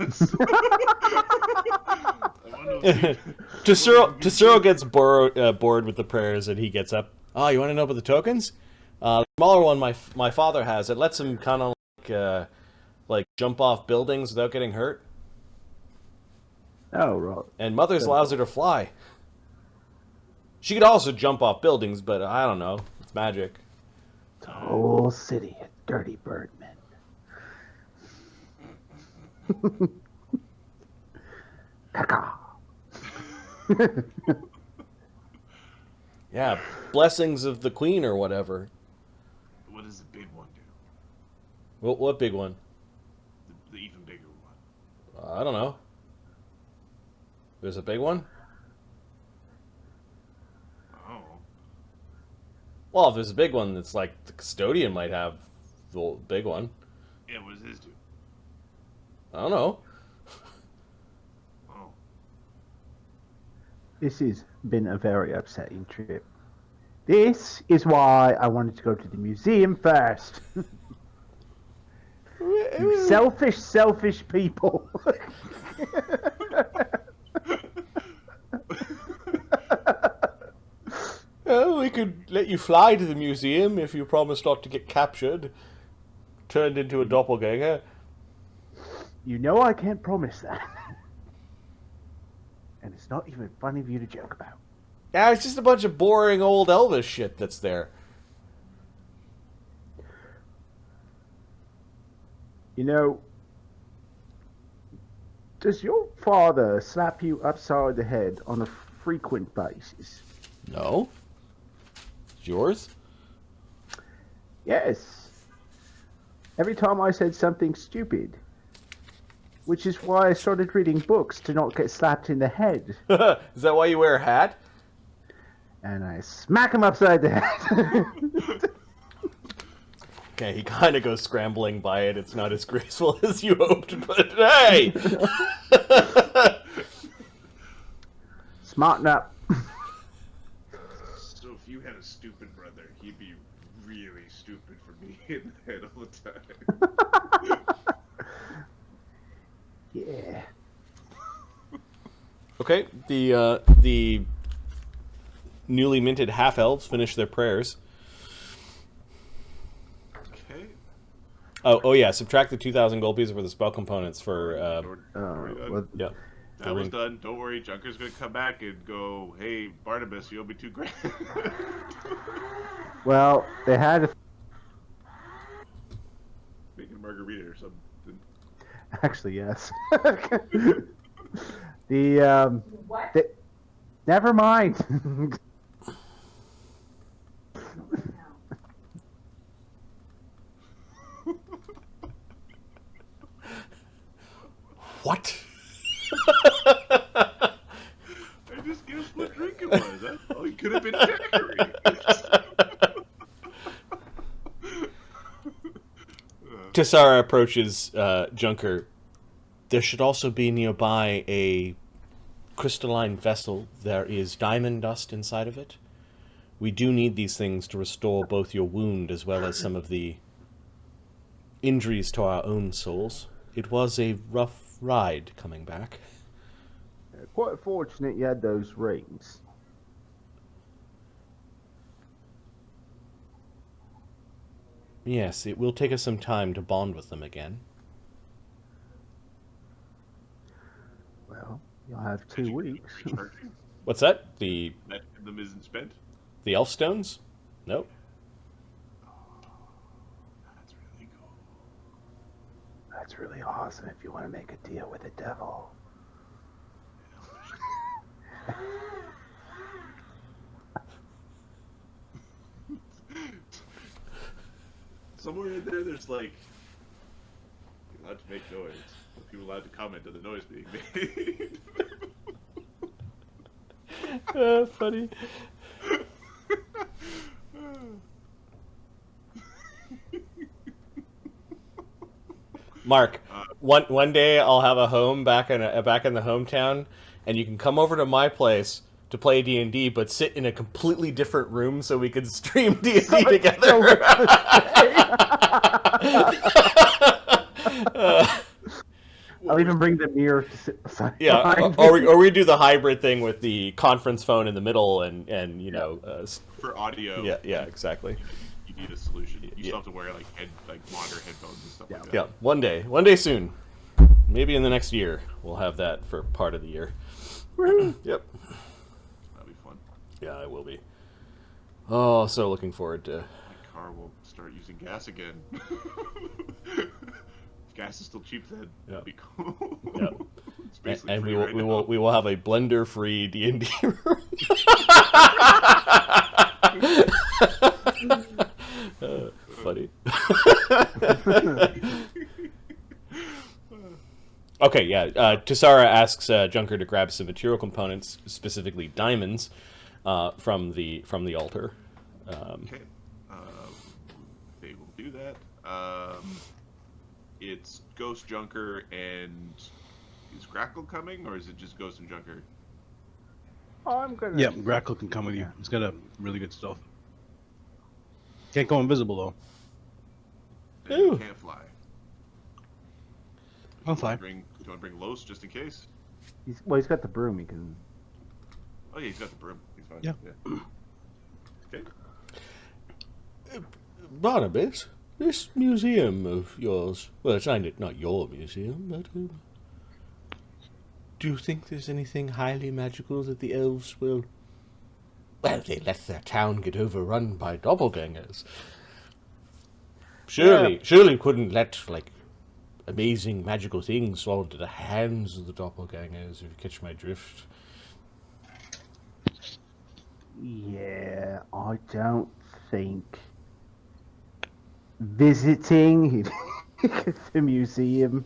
this. Tsarra gets bored with the prayers, and he gets up. Oh, you want to know about the tokens? The smaller one my father has. It lets him kind of like jump off buildings without getting hurt. Oh, right. And Mother's allows her to fly. She could also jump off buildings, but I don't know. It's magic. The whole city of dirty birdmen. Caca. Yeah, blessings of the queen or whatever. What does the big one do? What big one? The even bigger one. I don't know. There's a big one? Oh. Well, if there's a big one, it's like the custodian might have the big one. Yeah, what does his do? I don't know. Oh. This has been a very upsetting trip. This is why I wanted to go to the museum first. You selfish people. Oh, we could let you fly to the museum if you promise not to get captured. Turned into a doppelganger. You know I can't promise that. And it's not even funny of you to joke about. Yeah, it's just a bunch of boring old Elvis shit that's there. You know, does your father slap you upside the head on a frequent basis? No. It's yours? Yes. Every time I said something stupid. Which is why I started reading books to not get slapped in the head. Is that why you wear a hat? And I smack him upside the head. Okay, he kind of goes scrambling by it. It's not as graceful as you hoped, but hey! Smarten up. So if you had a stupid brother, he'd be really stupid for me in the head all the time. Yeah. Okay, the newly minted half-elves finish their prayers. Okay. Oh yeah, subtract the 2,000 gold pieces for the spell components for, yeah. That was done. Don't worry, Junker's gonna come back and go, hey, Barnabus, you owe me $2 grand. Well, they had a... Making a margarita or something. Actually, yes. What? Never mind. What? I just guessed what drink it was. That's all. It could have been daiquiri. Tsarra approaches Junker. There should also be nearby a crystalline vessel. There is diamond dust inside of it. We do need these things to restore both your wound as well as some of the injuries to our own souls. It was a rough ride coming back. Quite fortunate you had those rings. Yes, it will take us some time to bond with them again. Well, you'll have 2 weeks. What's that? The them isn't spent? The elf stones? Nope. That's really cool. That's really awesome if you want to make a deal with the devil. Somewhere in there, there's like, you're allowed to make noise. But people allowed to comment on the noise being made. Funny. Mark, one day I'll have a home back in the hometown, and you can come over to my place to play D&D, but sit in a completely different room so we can stream D&D together. I'll even bring the mirror to sit beside. Yeah, behind or we do the hybrid thing with the conference phone in the middle, and you know, For audio. yeah, exactly. You need a solution. You Yeah. still have to wear like monitor headphones and stuff like that. Yeah, one day soon, maybe in the next year, we'll have that for part of the year. Yep. That'll be fun. Yeah, I will be. Oh, so looking forward to. My car will start using gas again. If gas is still cheap, then that'd be cool. Yeah. It's basically And free we right will now. have a blender-free D&D room. Funny. Okay, yeah. Tsarra asks Junker to grab some material components, specifically diamonds, from the altar. Okay. They will do that. It's Ghost Junker and is Grakkel coming, or is it just Ghost and Junker? I'm gonna. Yeah, Grakkel can come with you. He's got a really good stuff. Can't go invisible though. And you Ooh. can't fly. I'll fly. Do you want to bring Los just in case? He's got the broom. He can. Oh yeah, he's got the broom. He's fine. Yeah. Okay. Barnabus, this museum of yours, well, it's not your museum, but do you think there's anything highly magical that the elves will... Well, they let their town get overrun by doppelgangers. Surely couldn't let, like, amazing magical things fall into the hands of the doppelgangers, if you catch my drift. Yeah, I don't think visiting the museum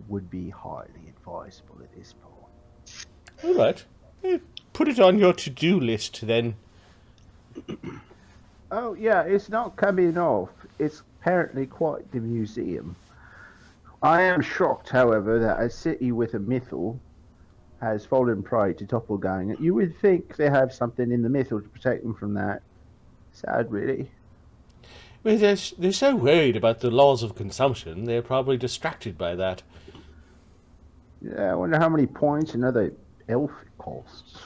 would be highly advisable at this point. All right. Put it on your to-do list, then. Oh yeah, it's not coming off. It's apparently quite the museum. I am shocked, however, that a city with a mythal has fallen prey to doppelganger. You would think they have something in the mythal to protect them from that. Sad, really. Well, they're so worried about the laws of consumption, they're probably distracted by that. Yeah, I wonder how many points another elf costs.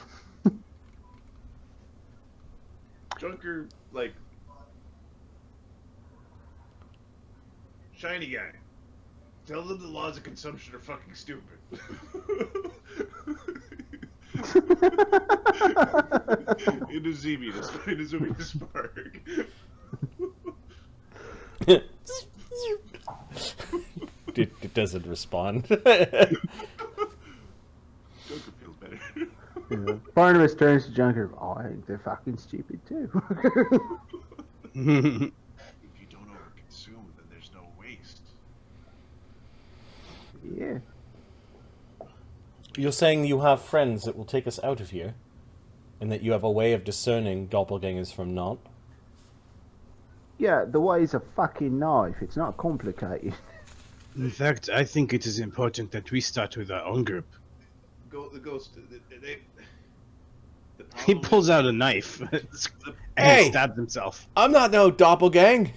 Junker, like, shiny guy. Tell them the laws of consumption are fucking stupid. In a zoomy to spark. It doesn't respond. Junker feels better. Yeah. Barnabus turns to Junker. Oh, I think they're fucking stupid too. If you don't overconsume, then there's no waste. Yeah. You're saying you have friends that will take us out of here? And that you have a way of discerning doppelgangers from not? Yeah, the way is a fucking knife. It's not complicated. In fact, I think it is important that we start with our own group. The ghost. He pulls out a knife and Hey! stabs himself. I'm not no doppelgang!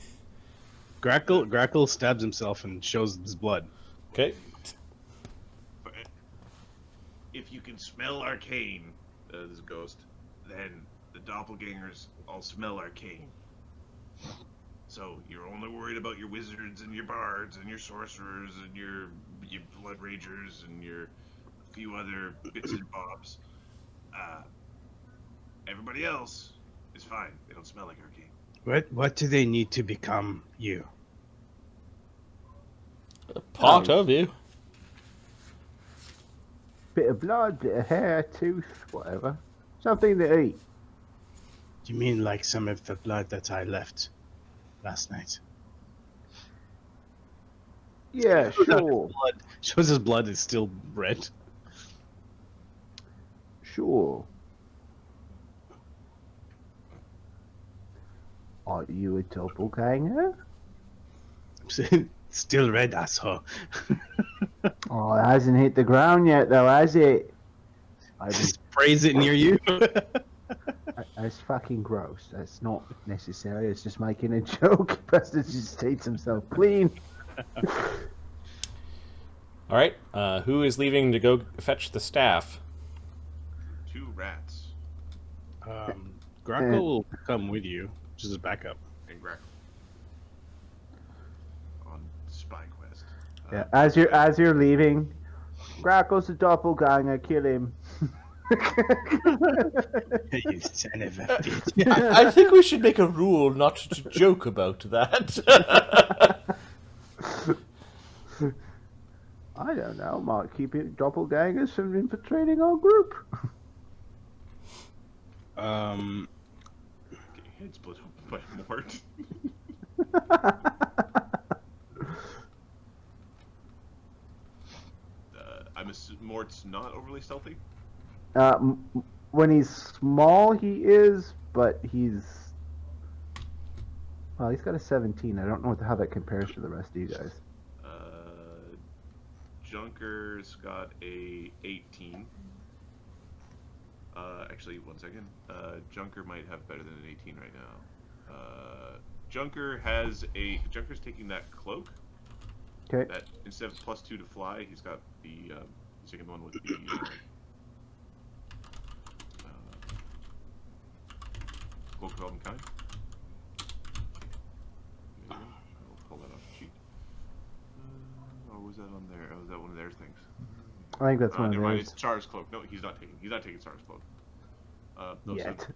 Grakkel stabs himself and shows his blood. Okay. If you can smell arcane, this ghost, then the doppelgangers all smell arcane. So you're only worried about your wizards and your bards and your sorcerers and your blood ragers and your few other bits and bobs. Everybody else is fine. They don't smell like arcane. What do they need to become you? A part of you. Bit of blood, bit of hair, tooth, whatever. Something to eat. Do you mean like some of the blood that I left last night? Yeah, sure. Shows his blood is still red. Sure. Are you a doppelganger? Still red, asshole. Oh, it hasn't hit the ground yet, though, has it? Sprays it near you. That's fucking gross. That's not necessary. It's just making a joke. Bastard just eats himself clean. All right. Who is leaving to go fetch the staff? 2 rats Grakkel will come with you, just as backup. and Grakkel on spy quest. Yeah, as you're leaving, Grakkel's a doppelganger. Kill him. You son of a bitch. I think we should make a rule not to joke about that. I don't know. Might keep it doppelgangers from infiltrating our group. Get your head split open by Mort. I'm assuming Mort's not overly stealthy. When he's small, he is, but he's got a 17. I don't know how that compares to the rest of you guys. Junker's got a 18. Actually, one second. Junker might have better than an 18 right now. Junker's taking that cloak. Okay. That instead of +2 to fly, he's got the second one with the cloak of elven kind. I'll pull that off the sheet. Or was that on there? Oh, was that one of their things? I think that's one of never mind. theirs. It's Tsarra's cloak. No, he's not taking Tsarra's cloak. No, Yet.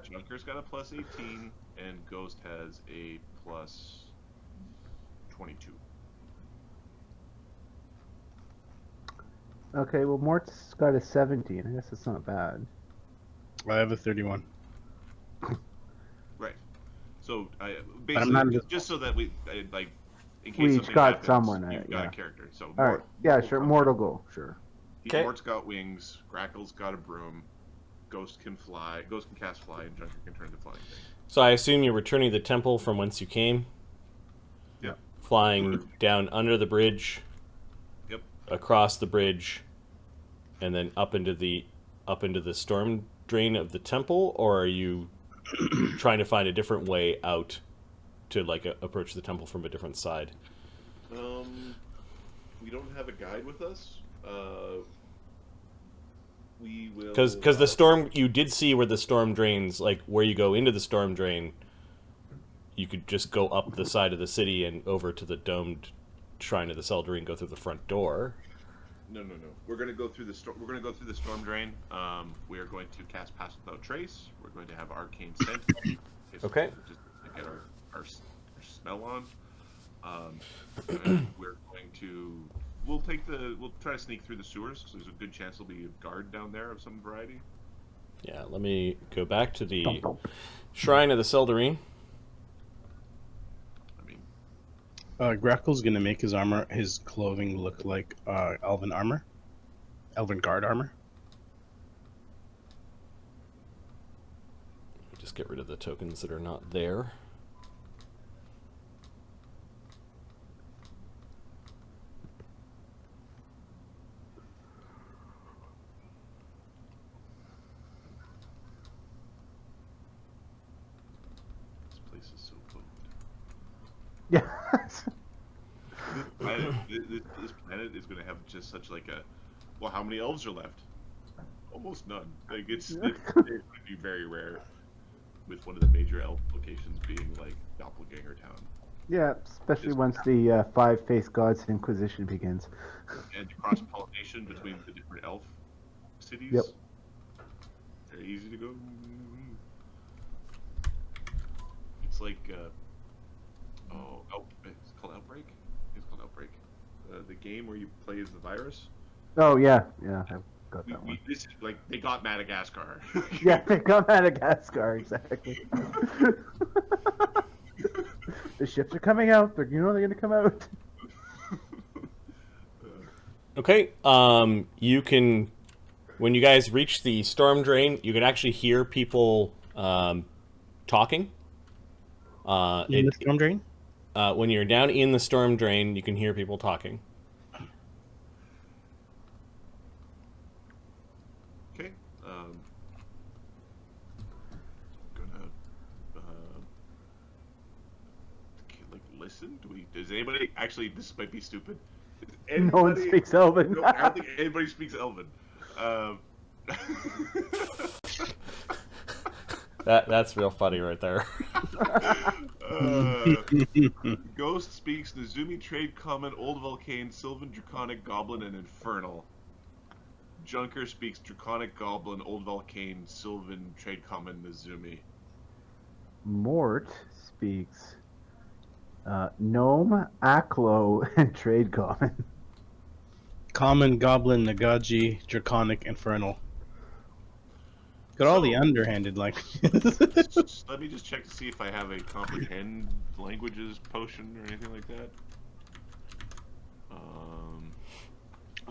Junker's got a +18, and Ghost has a +22. Okay, well, Mort's got a 17. I guess it's not bad. I have a 31. Right. So I I'm not basically just so that we like in case We each something got happens, someone, you've got yeah. a character. So All right. Yeah, will sure. come. Mort will go. Sure. Okay. Mort's got wings. Grackle's got a broom. Ghost can fly. Ghost can cast fly, and Junker can turn to flying thing. So I assume you're returning to the temple from whence you came, Yep. flying down under the bridge, Yep. across the bridge, and then up into the storm drain of the temple, or are you trying to find a different way out to approach the temple from a different side? We don't have a guide with us. We will. Because the storm, you did see where the storm drains, like where you go into the storm drain. You could just go up the side of the city and over to the domed shrine of the Seldarine, go through the front door. No. We're gonna go through the storm. We're gonna go through the storm drain. We are going to cast Pass Without Trace. We're going to have Arcane Scent. Okay. Just to get our smell on. And we're going to. We'll try to sneak through the sewers. So there's a good chance there'll be a guard down there of some variety. Yeah, let me go back to the shrine of the Seldarine. I mean, Grakkel's gonna make his clothing look like elven guard armor. Just get rid of the tokens that are not there. this place is so cool. Yeah. This planet is going to have just such like a. Well, how many elves are left? Almost none. Like it's going to be very rare. With one of the major elf locations being like doppelganger town. Yeah, especially once the five-faced gods Inquisition begins. And cross pollination between the different elf cities. Yep. Very easy to go. It's like it's called Outbreak. It's called Outbreak. The game where you play as the virus. Oh yeah, I've got that one. This is like they got Madagascar. Yeah, they got Madagascar exactly. The ships are coming out. They're going to come out. Okay, you can, when you guys reach the storm drain, you can actually hear people talking. In the storm drain? When you're down in the storm drain, you can hear people talking. Okay. Gonna listen. Does anybody actually? This might be stupid. No one speaks Elven. No, I don't think anybody speaks Elven. That's real funny right there. Ghost speaks Nezumi, Trade Common, Old Volcane, Sylvan, Draconic, Goblin, and Infernal. Junker speaks Draconic, Goblin, Old Volcane, Sylvan, Trade Common, Nezumi. Mort speaks Gnome, Aklo, and Trade Common. Common, Goblin, Nagaji, Draconic, Infernal. Got all the underhanded languages. Let me just check to see if I have a comprehend languages potion or anything like that.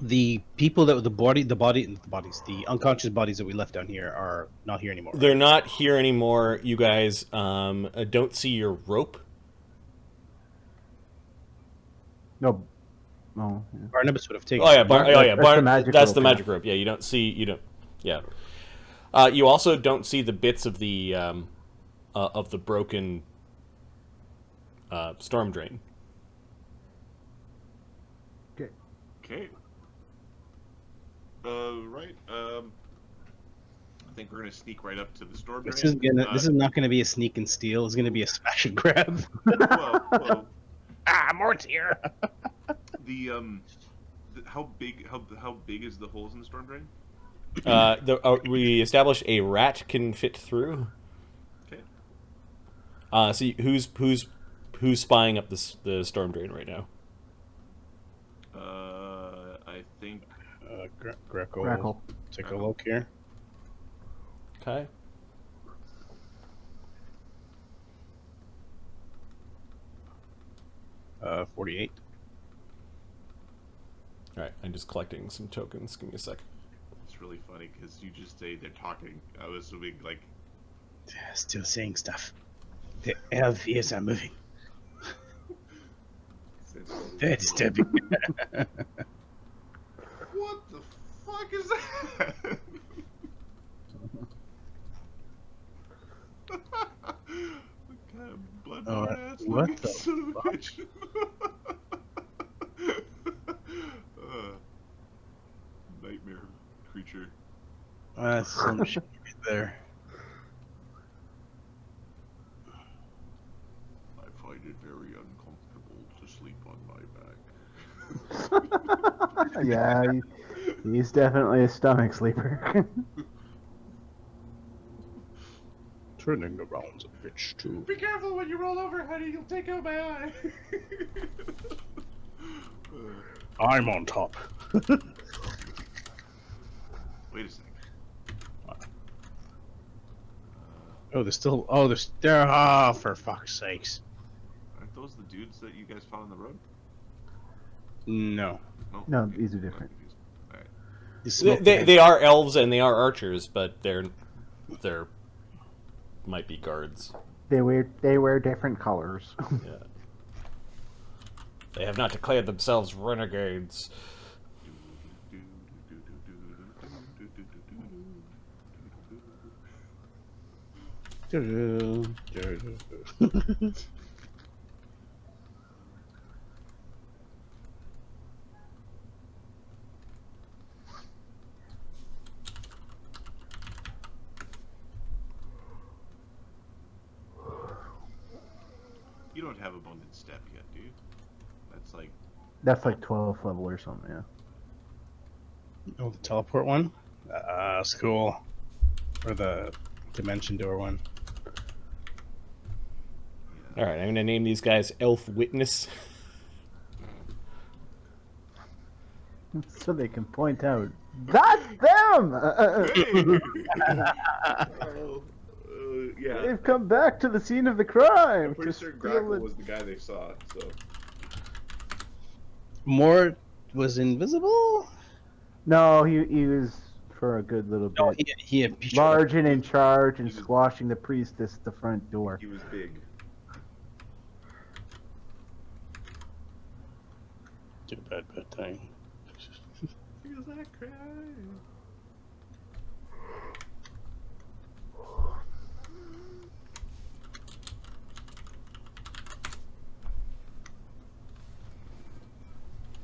The people that the unconscious bodies that we left down here are not here anymore. They're not here anymore. You guys don't see your rope. No. Oh, yeah. Barnabus would have taken. Oh yeah, That's the magic rope. Yeah, you don't see. You don't. Yeah. You also don't see the bits of the broken storm drain. Okay. Right. I think we're gonna sneak right up to the storm drain. This is not gonna be a sneak and steal. It's gonna be a smash and grab. Well, Mort's here. How big is the holes in the storm drain? We established a rat can fit through. Okay. So who's spying up the storm drain right now? I think Grakkel. Take a look here. Okay. Uh, 48. All right, I'm just collecting some tokens. Give me a sec. it's really funny because you just say they're talking. I was assuming like still saying stuff. The elf ears are moving. They're disturbing. What the fuck is that? What kind of blood ass what looking the son of a bitch? Nightmare creature. That's some shit right there. I find it very uncomfortable to sleep on my back. Yeah, he's definitely a stomach sleeper. Turning around's a bitch too. Be careful when you roll over, honey. You'll take out my eye. I'm on top. Wait a second. Oh, there's still. Oh, there's there. Ah, oh, for fuck's sakes. Aren't those the dudes that you guys found on the road? No. No, Okay. these are different. All right. They are elves and they are archers, but they're might be guards. They wear different colors. Yeah. They have not declared themselves renegades. You don't have abundant step yet, do you? That's like 12th level or something, yeah. Oh, the teleport one? That's cool. Or the dimension door one. All right, I'm going to name these guys Elf Witness. So they can point out, that's them! Yeah. They've come back to the scene of the crime! I'm pretty to sure steal Grakkel it. was the guy they saw, so. Mort was invisible? No, he was for a good little bit. No, he had Large and in charge and He was- squashing the priestess at the front door. He was big. Did a bad thing. Feels like crying.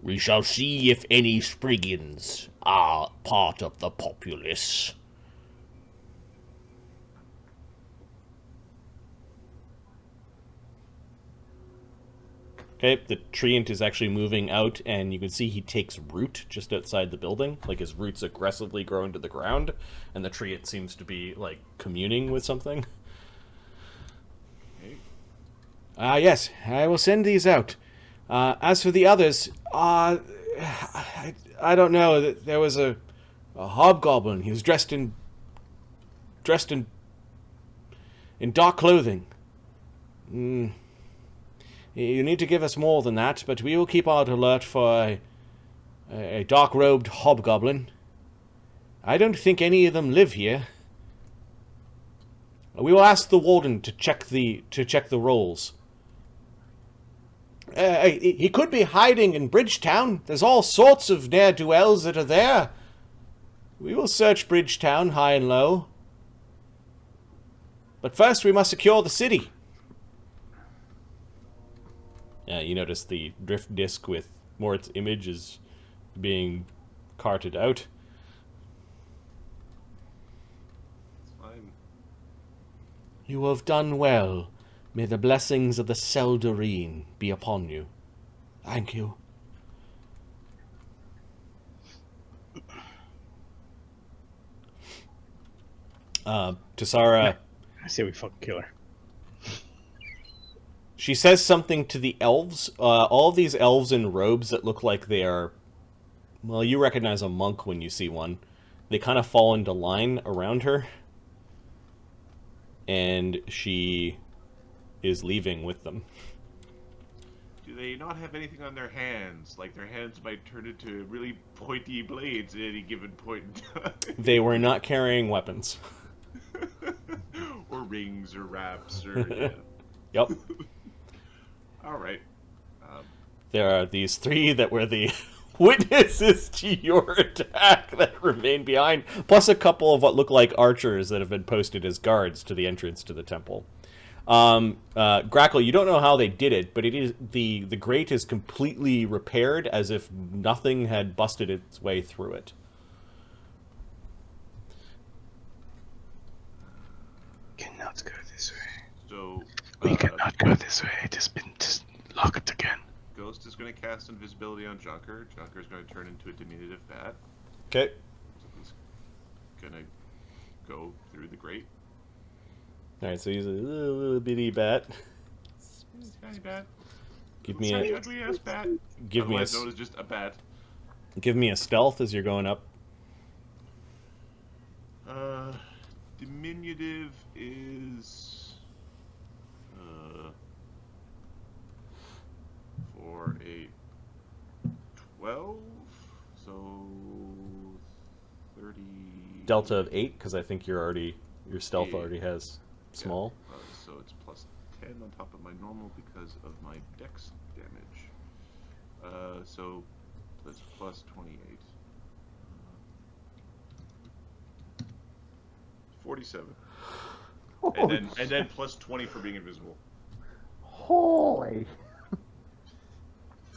We shall see if any Spriggans are part of the populace. Okay, the treant is actually moving out, and you can see he takes root just outside the building. Like, his roots aggressively grow into the ground, and the treant seems to be, like, communing with something. Yes, I will send these out. As for the others, I don't know. There was a hobgoblin. He was dressed in dark clothing. You need to give us more than that, but we will keep our alert for a dark-robed hobgoblin. I don't think any of them live here. We will ask the warden to check the rolls. He could be hiding in Bridgetown. There's all sorts of ne'er-do-wells that are there. We will search Bridgetown high and low. But first we must secure the city. You notice the drift disc with Mort's image is being carted out. It's fine. You have done well. May the blessings of the Seldarine be upon you. Thank you. Tsarra, I say we fucking kill her. she says something to the elves. All of these elves in robes that look like they are... Well, you recognize a monk when you see one. They kind of fall into line around her. And she is leaving with them. Do they not have anything on their hands? Like, their hands might turn into really pointy blades at any given point in time. They were not carrying weapons. Or rings or wraps or... Yeah. Yep. Alright. There are these three that were the witnesses to your attack that remain behind, plus a couple of what look like archers that have been posted as guards to the entrance to the temple. Grakkel, you don't know how they did it, but it is the grate is completely repaired as if nothing had busted its way through it. Cannot go this way. So... We cannot go this way. It has been just locked again. Ghost is going to cast invisibility on Junker. Junker is going to turn into a diminutive bat. Okay. So he's going to go through the grate. Alright, so he's a little bitty bat. Tiny bat. Give me Tiny a ugly ass bat. give me a Otherwise known as just a bat. give me a stealth as you're going up. Diminutive is 4, 8, 12. So 30. Delta of 8, because I think your stealth Yeah. already has small. Yeah. So it's plus 10 on top of my normal because of my dex damage. So that's plus 28. 47. And then plus 20 for being invisible. Holy.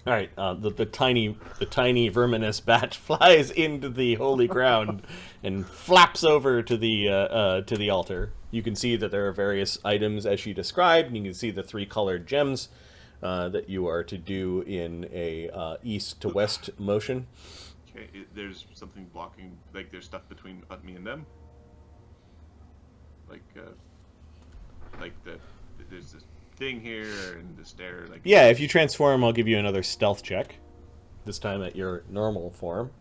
All right, the tiny verminous bat flies into the holy ground and flaps over to the altar. You can see that there are various items as she described, and you can see the 3 colored gems that you are to do in a east to west motion. Okay, there's something blocking, like there's stuff between me and them. There's this thing here and the stair. Like Yeah, if you transform, I'll give you another stealth check. This time at your normal form.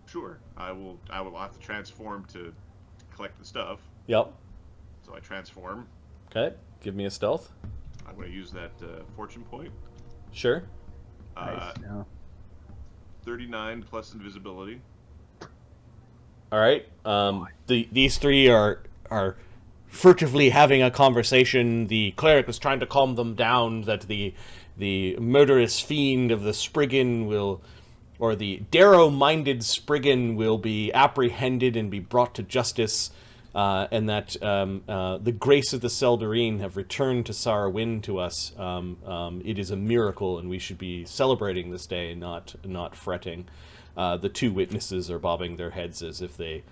Sure, I will have to transform to collect the stuff. Yep. So I transform. Okay, give me a stealth. I'm going to use that fortune point. Sure. Nice. No. 39 plus invisibility. All right. These 3 are furtively having a conversation. The cleric is trying to calm them down that the murderous fiend of the Spriggan the Darrow-minded Spriggan will be apprehended and be brought to justice. and that the grace of the Seldarine have returned to Tsarra Wynn to us. It is a miracle, and we should be celebrating this day, not fretting. The two witnesses are bobbing their heads as if they...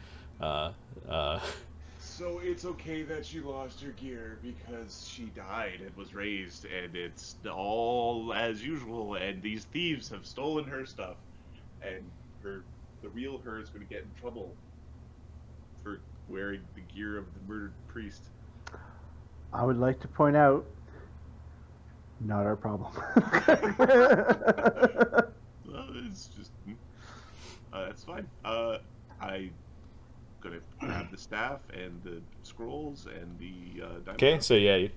So it's okay that she lost her gear because she died and was raised, and it's all as usual, and these thieves have stolen her stuff, and the real her is going to get in trouble for wearing the gear of the murdered priest. I would like to point out, not our problem. Well, it's just that's fine. I gonna grab the staff and the scrolls and the diamond. Okay, so yeah,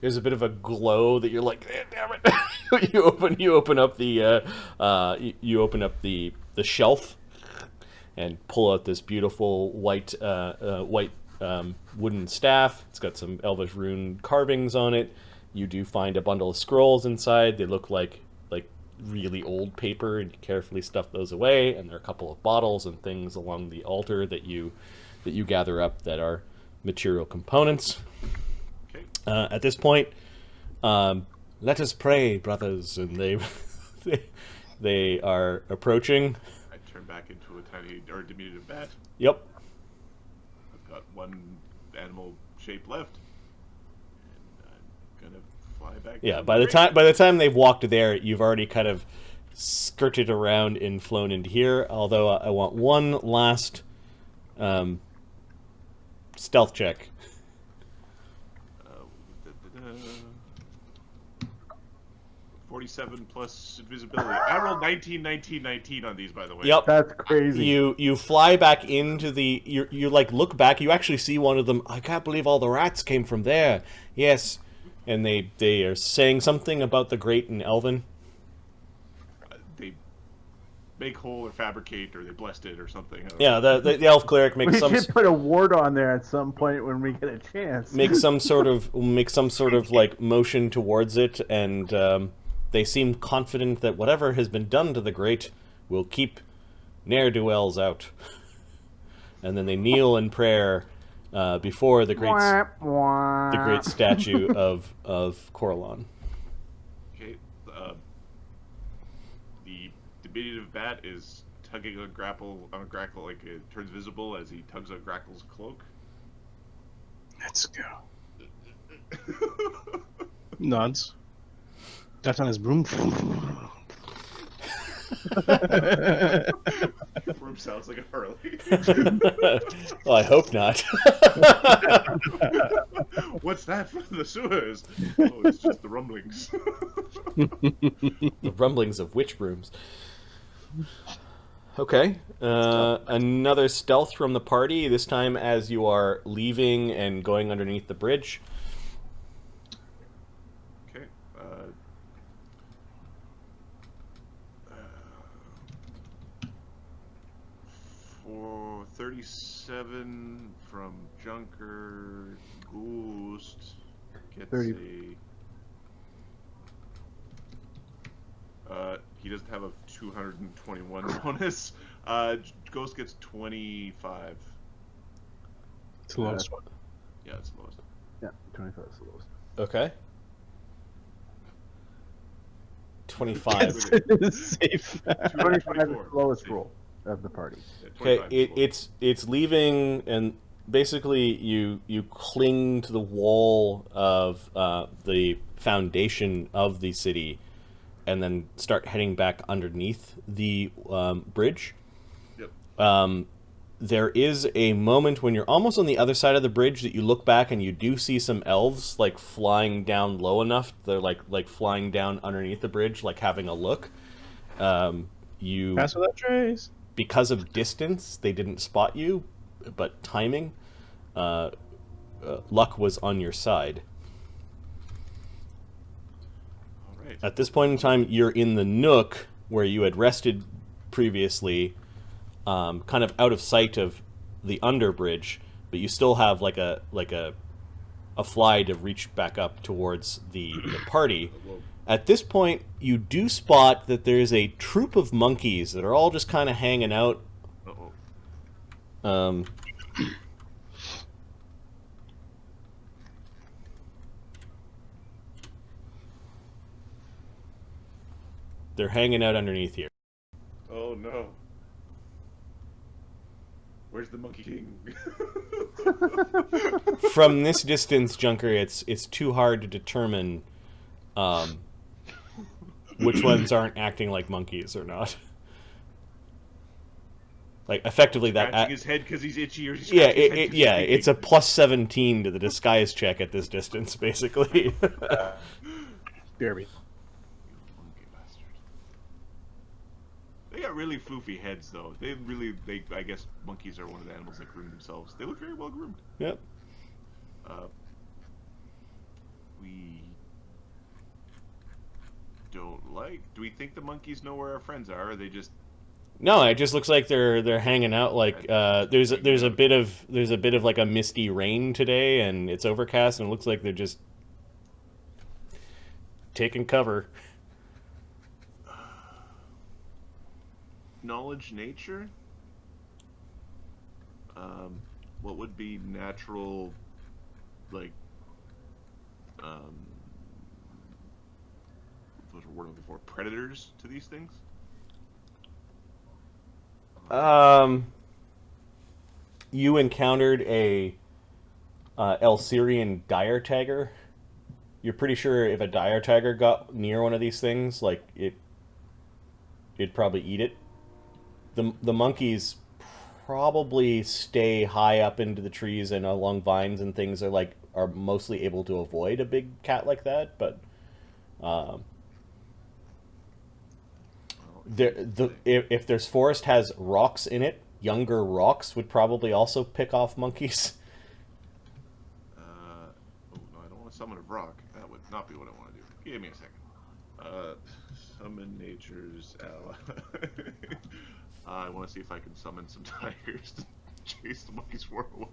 there's a bit of a glow that you're like, damn it! you open up the shelf and pull out this beautiful white wooden staff. It's got some elvish rune carvings on it. You do find a bundle of scrolls inside. They look like really old paper, and you carefully stuff those away. And there are a couple of bottles and things along the altar that you gather up that are material components. Okay. At this point, let us pray, brothers, and they are approaching. I turn back into a tiny or diminutive bat. Yep. I've got one animal shape left, and I'm gonna fly back. Yeah. down By the grade. time they've walked there, you've already kind of skirted around and flown into here. Although I want one last stealth check. 47 plus invisibility. I rolled 19, 19, 19 on these, by the way. Yep. That's crazy. You fly back into the... You like, look back. You actually see one of them. I can't believe all the rats came from there. Yes. And they are saying something about the great in Elven. They make whole or fabricate, or they blessed it or something. I don't Yeah, know. the elf cleric makes We some... should put a ward on there at some point when we get a chance. make some sort of like motion towards it, and they seem confident that whatever has been done to the great will keep ne'er-do-wells out. And then they kneel in prayer before the great statue of Coralon. Okay. The diminutive bat is tugging on Grakkel, like it turns visible as he tugs on Grakkel's cloak. Let's go. Nods. That's on his broom. Broom sounds like a Harley. Well, I hope not. What's that from the sewers? Oh, it's just the rumblings. The rumblings of witch brooms. Okay. Another stealth from the party, this time as you are leaving and going underneath the bridge. Okay. For 37 from Junker, Ghost gets 30. he doesn't have a 221 bonus. Ghost gets 25. It's the lowest one. Yeah, it's the lowest. Yeah, 25 is the lowest. Okay. 25. Safe. 25 is 24. the lowest roll of the party. Yeah, Okay, 25 is the lowest. it's leaving, and basically you cling to the wall of the foundation of the city, and then start heading back underneath the bridge. Yep. There is a moment when you're almost on the other side of the bridge that you look back and you do see some elves like flying down low enough. They're like flying down underneath the bridge, like having a look. You Pass without trace. Because of distance, they didn't spot you, but timing, luck was on your side. All right. At this point in time, you're in the nook where you had rested previously, kind of out of sight of the underbridge, but you still have like a fly to reach back up towards the party. At this point, you do spot that there's a troop of monkeys that are all just kind of hanging out. Uh-oh. They're hanging out underneath here. Oh no. Where's the Monkey King? From this distance, Junker, it's too hard to determine which ones aren't acting like monkeys or not. Like effectively Scratching his head because he's itchy, or he's yeah, scratching his head 'cause he's it's a plus 17 to the disguise check at this distance, basically. Derby. Monkey bastard. They got really floofy heads, though. I guess monkeys are one of the animals that groom themselves. They look very well groomed. Yep. We don't like. Do we think the monkeys know where our friends are? Or are they just? No, it just looks like they're hanging out. Like there's a bit of like a misty rain today, and it's overcast, and it looks like they're just taking cover. Knowledge nature. What would be natural, like, what's the word I'm looking for? Predators to these things? You encountered a Elsirian dire tiger. You're pretty sure if a dire tiger got near one of these things, like it'd probably eat it. The monkeys probably stay high up into the trees and along vines and things are mostly able to avoid a big cat like that, but if there's forest has rocks in it, younger rocks would probably also pick off monkeys. Oh no, I don't want to summon a rock. That would not be what I want to do. Give me a second. Summon nature's ally. I want to see if I can summon some tigers to chase the monkeys far away.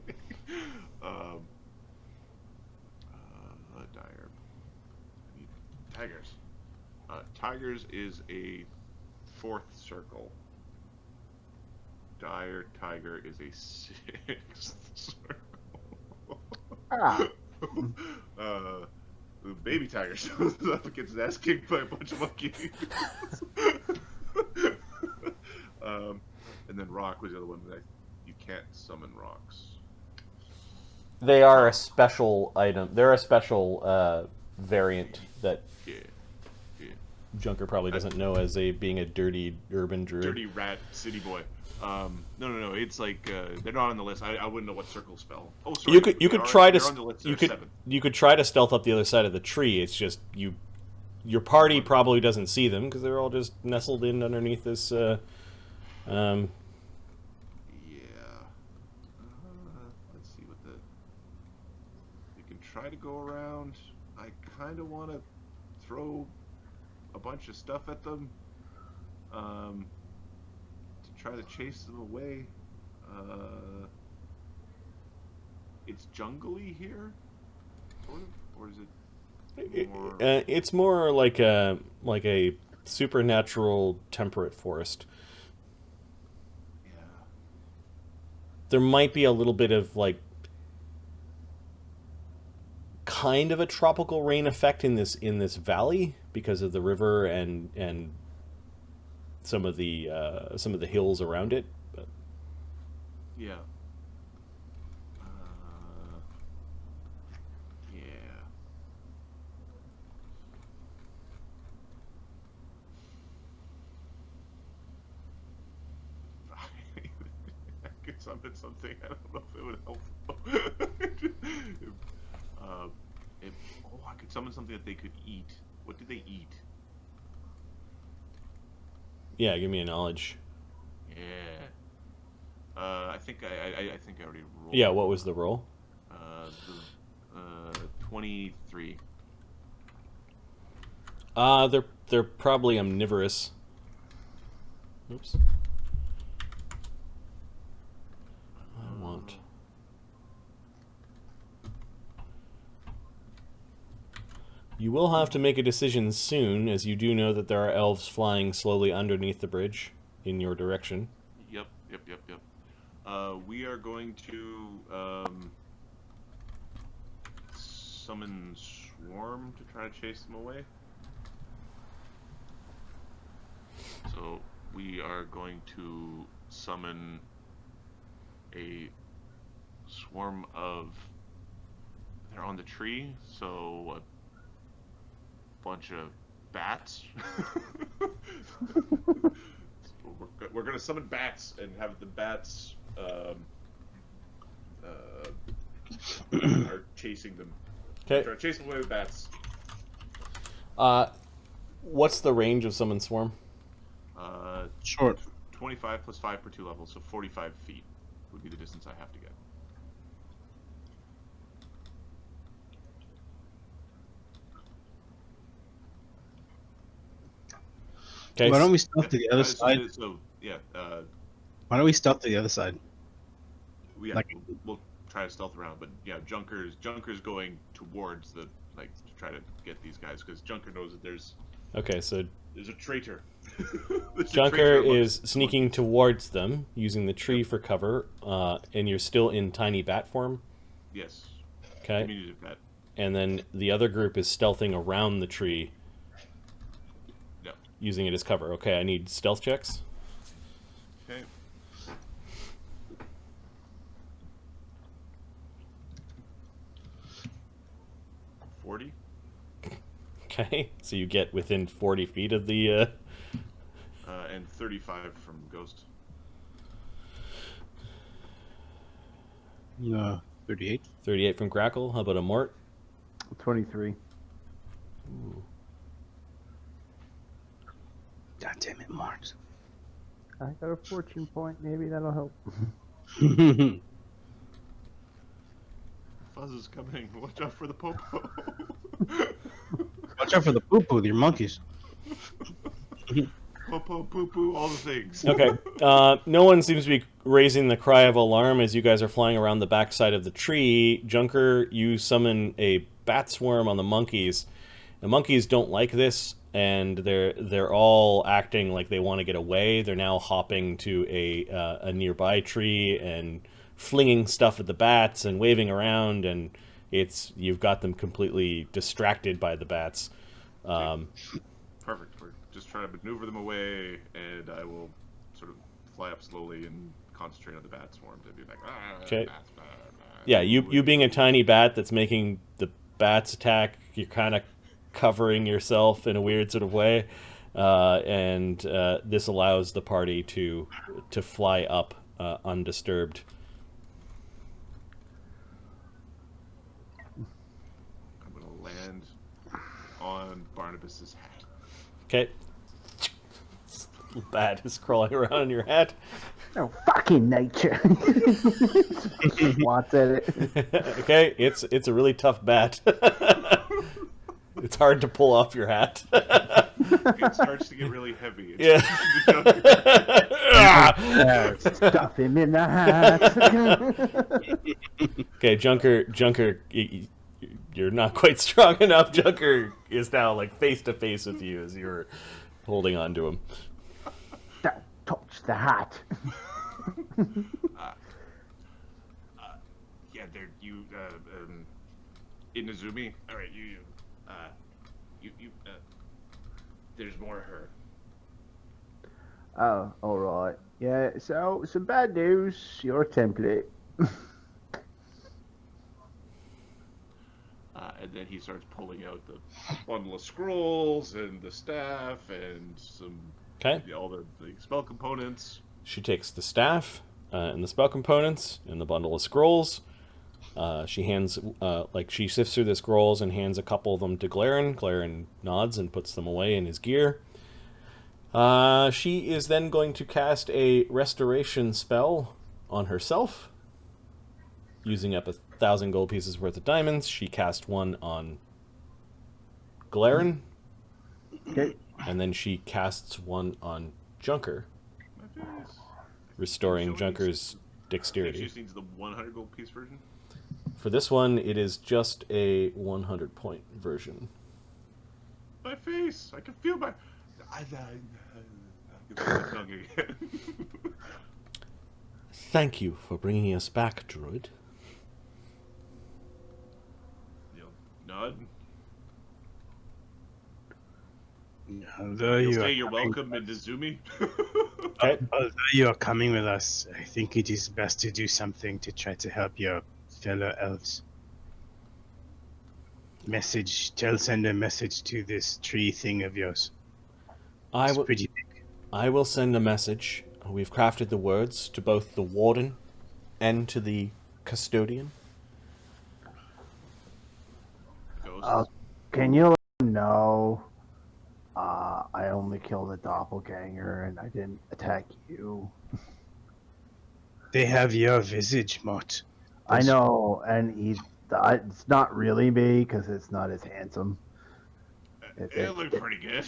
Dire. I need tigers. Tigers is a 4th circle. Dire tiger is a 6th circle. The baby tiger shows up and gets his ass kicked by a bunch of monkeys. And then rock was the other one that you can't summon rocks. They are a special item. They're a special variant that Junker probably doesn't know as being a dirty urban druid. Dirty rat city boy. No. It's like they're not on the list. I wouldn't know what circle spell. Oh, sorry. You could try to on the list. you could try to stealth up the other side of the tree. It's just your party probably doesn't see them because they're all just nestled in underneath this. Let's see what you can try to go around. I kind of want to throw a bunch of stuff at them to try to chase them away. It's jungly here, sort of, or is it more? It's more like a supernatural temperate forest. Yeah. There might be a little bit of kind of a tropical rain effect in this valley because of the river and some of the hills around it. But yeah. Summon something. I don't know if it would help. I could summon something that they could eat. What do they eat? Yeah, give me a knowledge. Yeah. I think I already rolled. Yeah, what was the roll? 23. They're probably omnivorous. Oops. You will have to make a decision soon, as you do know that there are elves flying slowly underneath the bridge in your direction. Yep. We are going to summon Swarm to try to chase them away. we are going to summon a swarm of... They're on the tree, so a bunch of bats. We're going to summon bats and have the bats are chasing them. Okay. Try to chase them away with bats. What's the range of summon swarm? Short. 25 plus 5 per 2 levels, so 45 feet would be the distance I have to get. Okay. Why don't we stealth to the other So, side? so yeah, Why don't we stealth to the other side? yeah, Like- we'll try to stealth around, but yeah, Junker's going towards the to try to get these guys because Junker knows that there's So a traitor. There's a Junker traitor among- is sneaking towards them, using the tree for cover, and you're still in tiny bat form. Yes. Okay. Diminutive bat. And then the other group is stealthing around the tree, No. using it as cover. Okay, I need stealth checks. Okay. $40. Okay, so you get within 40 feet of the... And 35 from Ghost. 38. 38 from Grakkel. How about a Mort? 23. Ooh. God damn it, Mart. I got a fortune point. Maybe that'll help. Fuzz is coming. Watch out for the popo. Watch out for the poo-poo, your monkeys. Popo, poo poo, all the things. Okay. No one seems to be raising the cry of alarm as you guys are flying around the backside of the tree. Junker, you summon a bat swarm on the monkeys. The monkeys don't like this, and they're all acting like they want to get away. They're now hopping to a nearby tree and flinging stuff at the bats and waving around, and you've got them completely distracted by the bats. Perfect. We're just trying to maneuver them away, and I will sort of fly up slowly and concentrate on the bat swarm to be like, Okay. bats, bats, bats. Yeah, you being a tiny bat that's making the bats attack, you're kind of covering yourself in a weird sort of way, and this allows the party to fly up undisturbed. I'm going to land on Barnabus's hat. Okay. Bat is crawling around in your hat. Oh, fucking nature. Swats at it. Okay, it's a really tough bat. It's hard to pull off your hat. It starts to get really heavy. Yeah. Stuff him in the hat. Okay, Junker, you're not quite strong enough. Junker is now like face to face with you as you're holding on to him. Don't touch the hat. Yeah, you, Inazumi. All right, there's more of her. Oh, alright. Yeah, so, some bad news. Your template. And then he starts pulling out the bundle of scrolls and the staff and all the spell components. She takes the staff and the spell components and the bundle of scrolls. She hands, she sifts through the scrolls and hands a couple of them to Glaran. Glaran nods and puts them away in his gear. She is then going to cast a restoration spell on herself, using up 1,000 gold pieces worth of diamonds. She cast one on Glaran. Okay. And then she casts one on Junker, My face. restoring So Junker's She dexterity. just needs the 100 gold piece version. For this one, it is just a 100 point version. My face. I can feel my. Thank you for bringing us back, Druid. Nod. Although You're welcome in Izumi. Okay. Although you are coming with us, I think it is best to do something to try to help your fellow elves. Send a message to this tree thing of yours. I It's will. pretty big. I will send a message. We've crafted the words to both the warden and to the custodian. Ghosts. Can you let him know I only killed a doppelganger and I didn't attack you? They have your visage, Mort. I know, and it's not really me because it's not as handsome. It looked pretty good.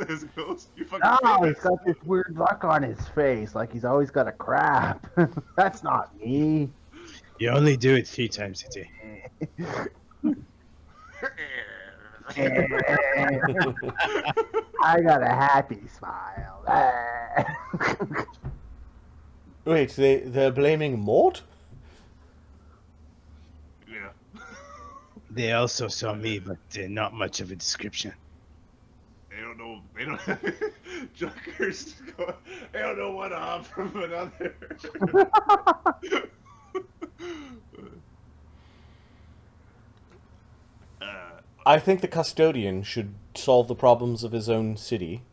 Says Ghost. You fucking No, famous. he's got this weird look on his face, like he's always got a crap. That's not me. You only do it 3 times a day. I got a happy smile. Wait, they're blaming Mort? Yeah. They also saw me, but not much of a description. They don't know. They don't. Junkers. They don't know one off from another. I think the custodian should solve the problems of his own city.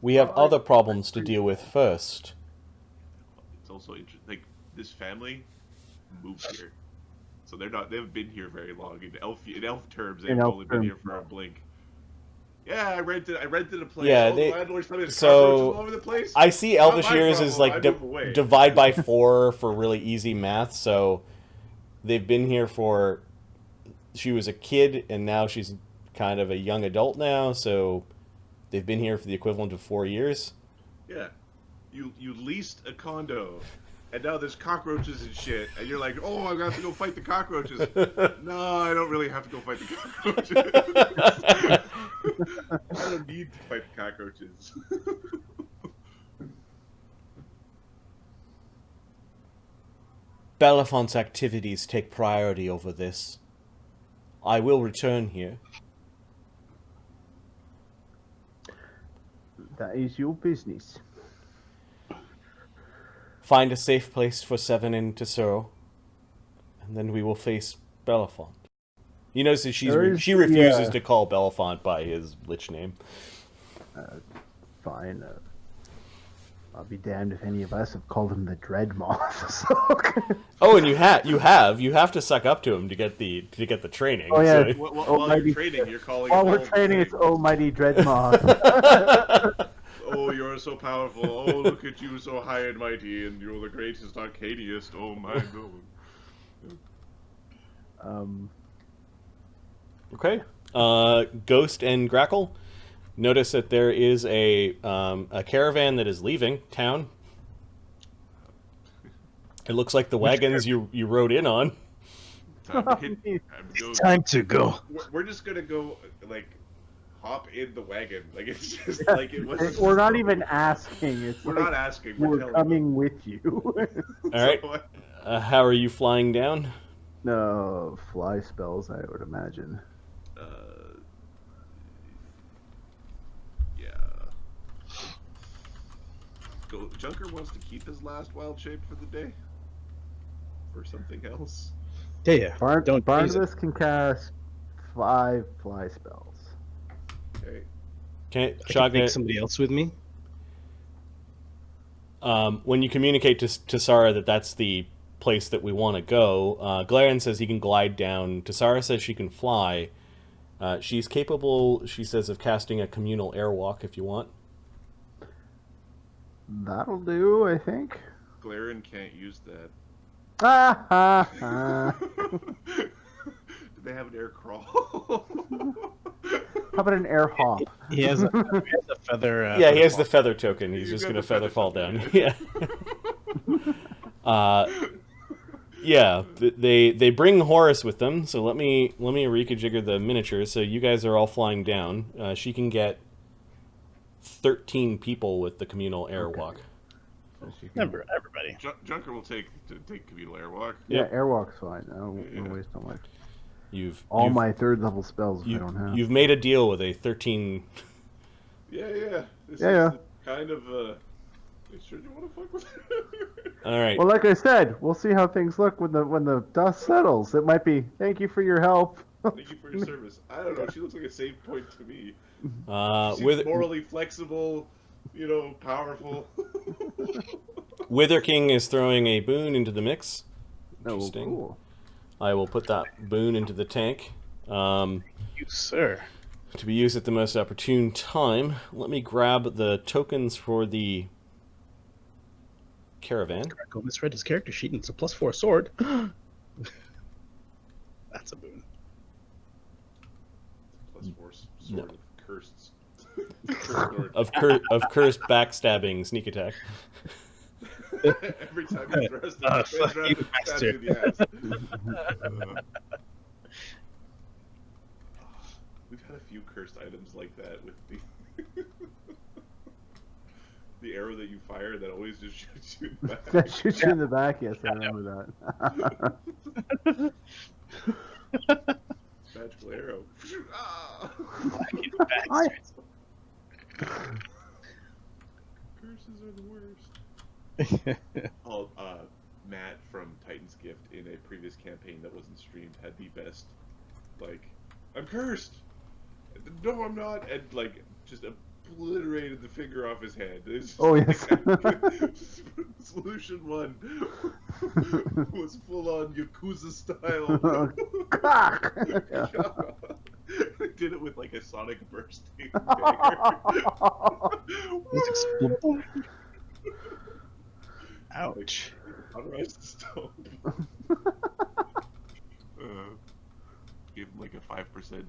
We have other problems to deal with first. It's also like this family moved here, so they're not. They haven't been here very long. In elf terms, they've only been here for a blink. Yeah, I rented a place. Yeah, the landlord's telling me there's so cockroaches all over the place. I see Not Elvish my Years as problem, like I move away. divide by 4 for really easy math. So they've been here for. She was a kid, and now she's kind of a young adult now. So they've been here for the equivalent of 4 years. Yeah, you leased a condo, and now there's cockroaches and shit, and you're like, oh, I have to go fight the cockroaches. No, I don't really have to go fight the cockroaches. I don't need to fight the cockroaches. Belafont's activities take priority over this. I will return here. That is your business. Find a safe place for Seven and Tesoro, and then we will face Belafont. You notice that she refuses to call Belafont by his lich name. Fine. I'll be damned if any of us have called him the Dread Moth. So. Oh, and you have to suck up to him to get the training. Oh yeah. So. While you're training, you're calling. While we're training, it's Almighty Dread Moth. Oh, you're so powerful. Oh, look at you, so high and mighty, and you're the greatest arcadiest. Oh my god. Okay. Ghost and Grakkel. Notice that there is a caravan that is leaving town. It looks like the wagons you rode in on. Time to go. We're just gonna go like hop in the wagon. Like it's just like it was. We're not even asking. It's We're like, not asking. We're coming with you. All right. How are you flying down? No fly spells, I would imagine. Junker wants to keep his last wild shape for the day, or something else. Yeah. Barnabus can cast 5 fly spells. Okay. Okay, I can take somebody else with me. When you communicate to Tsarra that that's the place that we want to go, Glaran says he can glide down. Tsarra says she can fly. She's capable, she says, of casting a communal airwalk if you want. That'll do, I think. Glaran can't use that. Ha ha ha. Do they have an air crawl? How about an air hop? He has a feather. Yeah, he has the feather token. He's just going to feather fall down. Yeah. Yeah, they bring Horus with them. So let me recajigger the miniatures. So you guys are all flying down. She can get 13 people with the communal airwalk. Everybody. Junker will take communal airwalk. Yeah, airwalk's fine. I don't waste so much. All my 3rd level spells I don't have. You've made a deal with a 13. Yeah. This Yeah. is kind of you sure you want to fuck with her? All right. Well, like I said, we'll see how things look when the dust settles. It might be, thank you for your help. Thank you for your service. I don't know. She looks like a save point to me. She's with morally flexible, powerful. Wither King is throwing a boon into the mix. Oh, Interesting. cool. I will put that boon into the tank. You, sir. To be used at the most opportune time. Let me grab the tokens for the caravan. Grakkel misread his character sheet and it's a +4 sword. That's a boon. +4 sword No. of cursed. Sword. Of cursed backstabbing sneak attack. Every time you thrust it, fuck you, stabs you in the ass. We've had a few cursed items like that with the the arrow that you fire that always just shoots you in the back. That shoots you in the back, yes, I remember that. Magical arrow. Ah! Bastards. Curses are the worst. Oh, Matt from Titan's Gift in a previous campaign that wasn't streamed had the best, I'm cursed! No, I'm not! And, just obliterated the finger off his head. Oh, yes. Solution 1 was full-on Yakuza style. Yeah. Did it with, a sonic bursting Let's explode. Ouch. Unrise the stone. Give him a 5%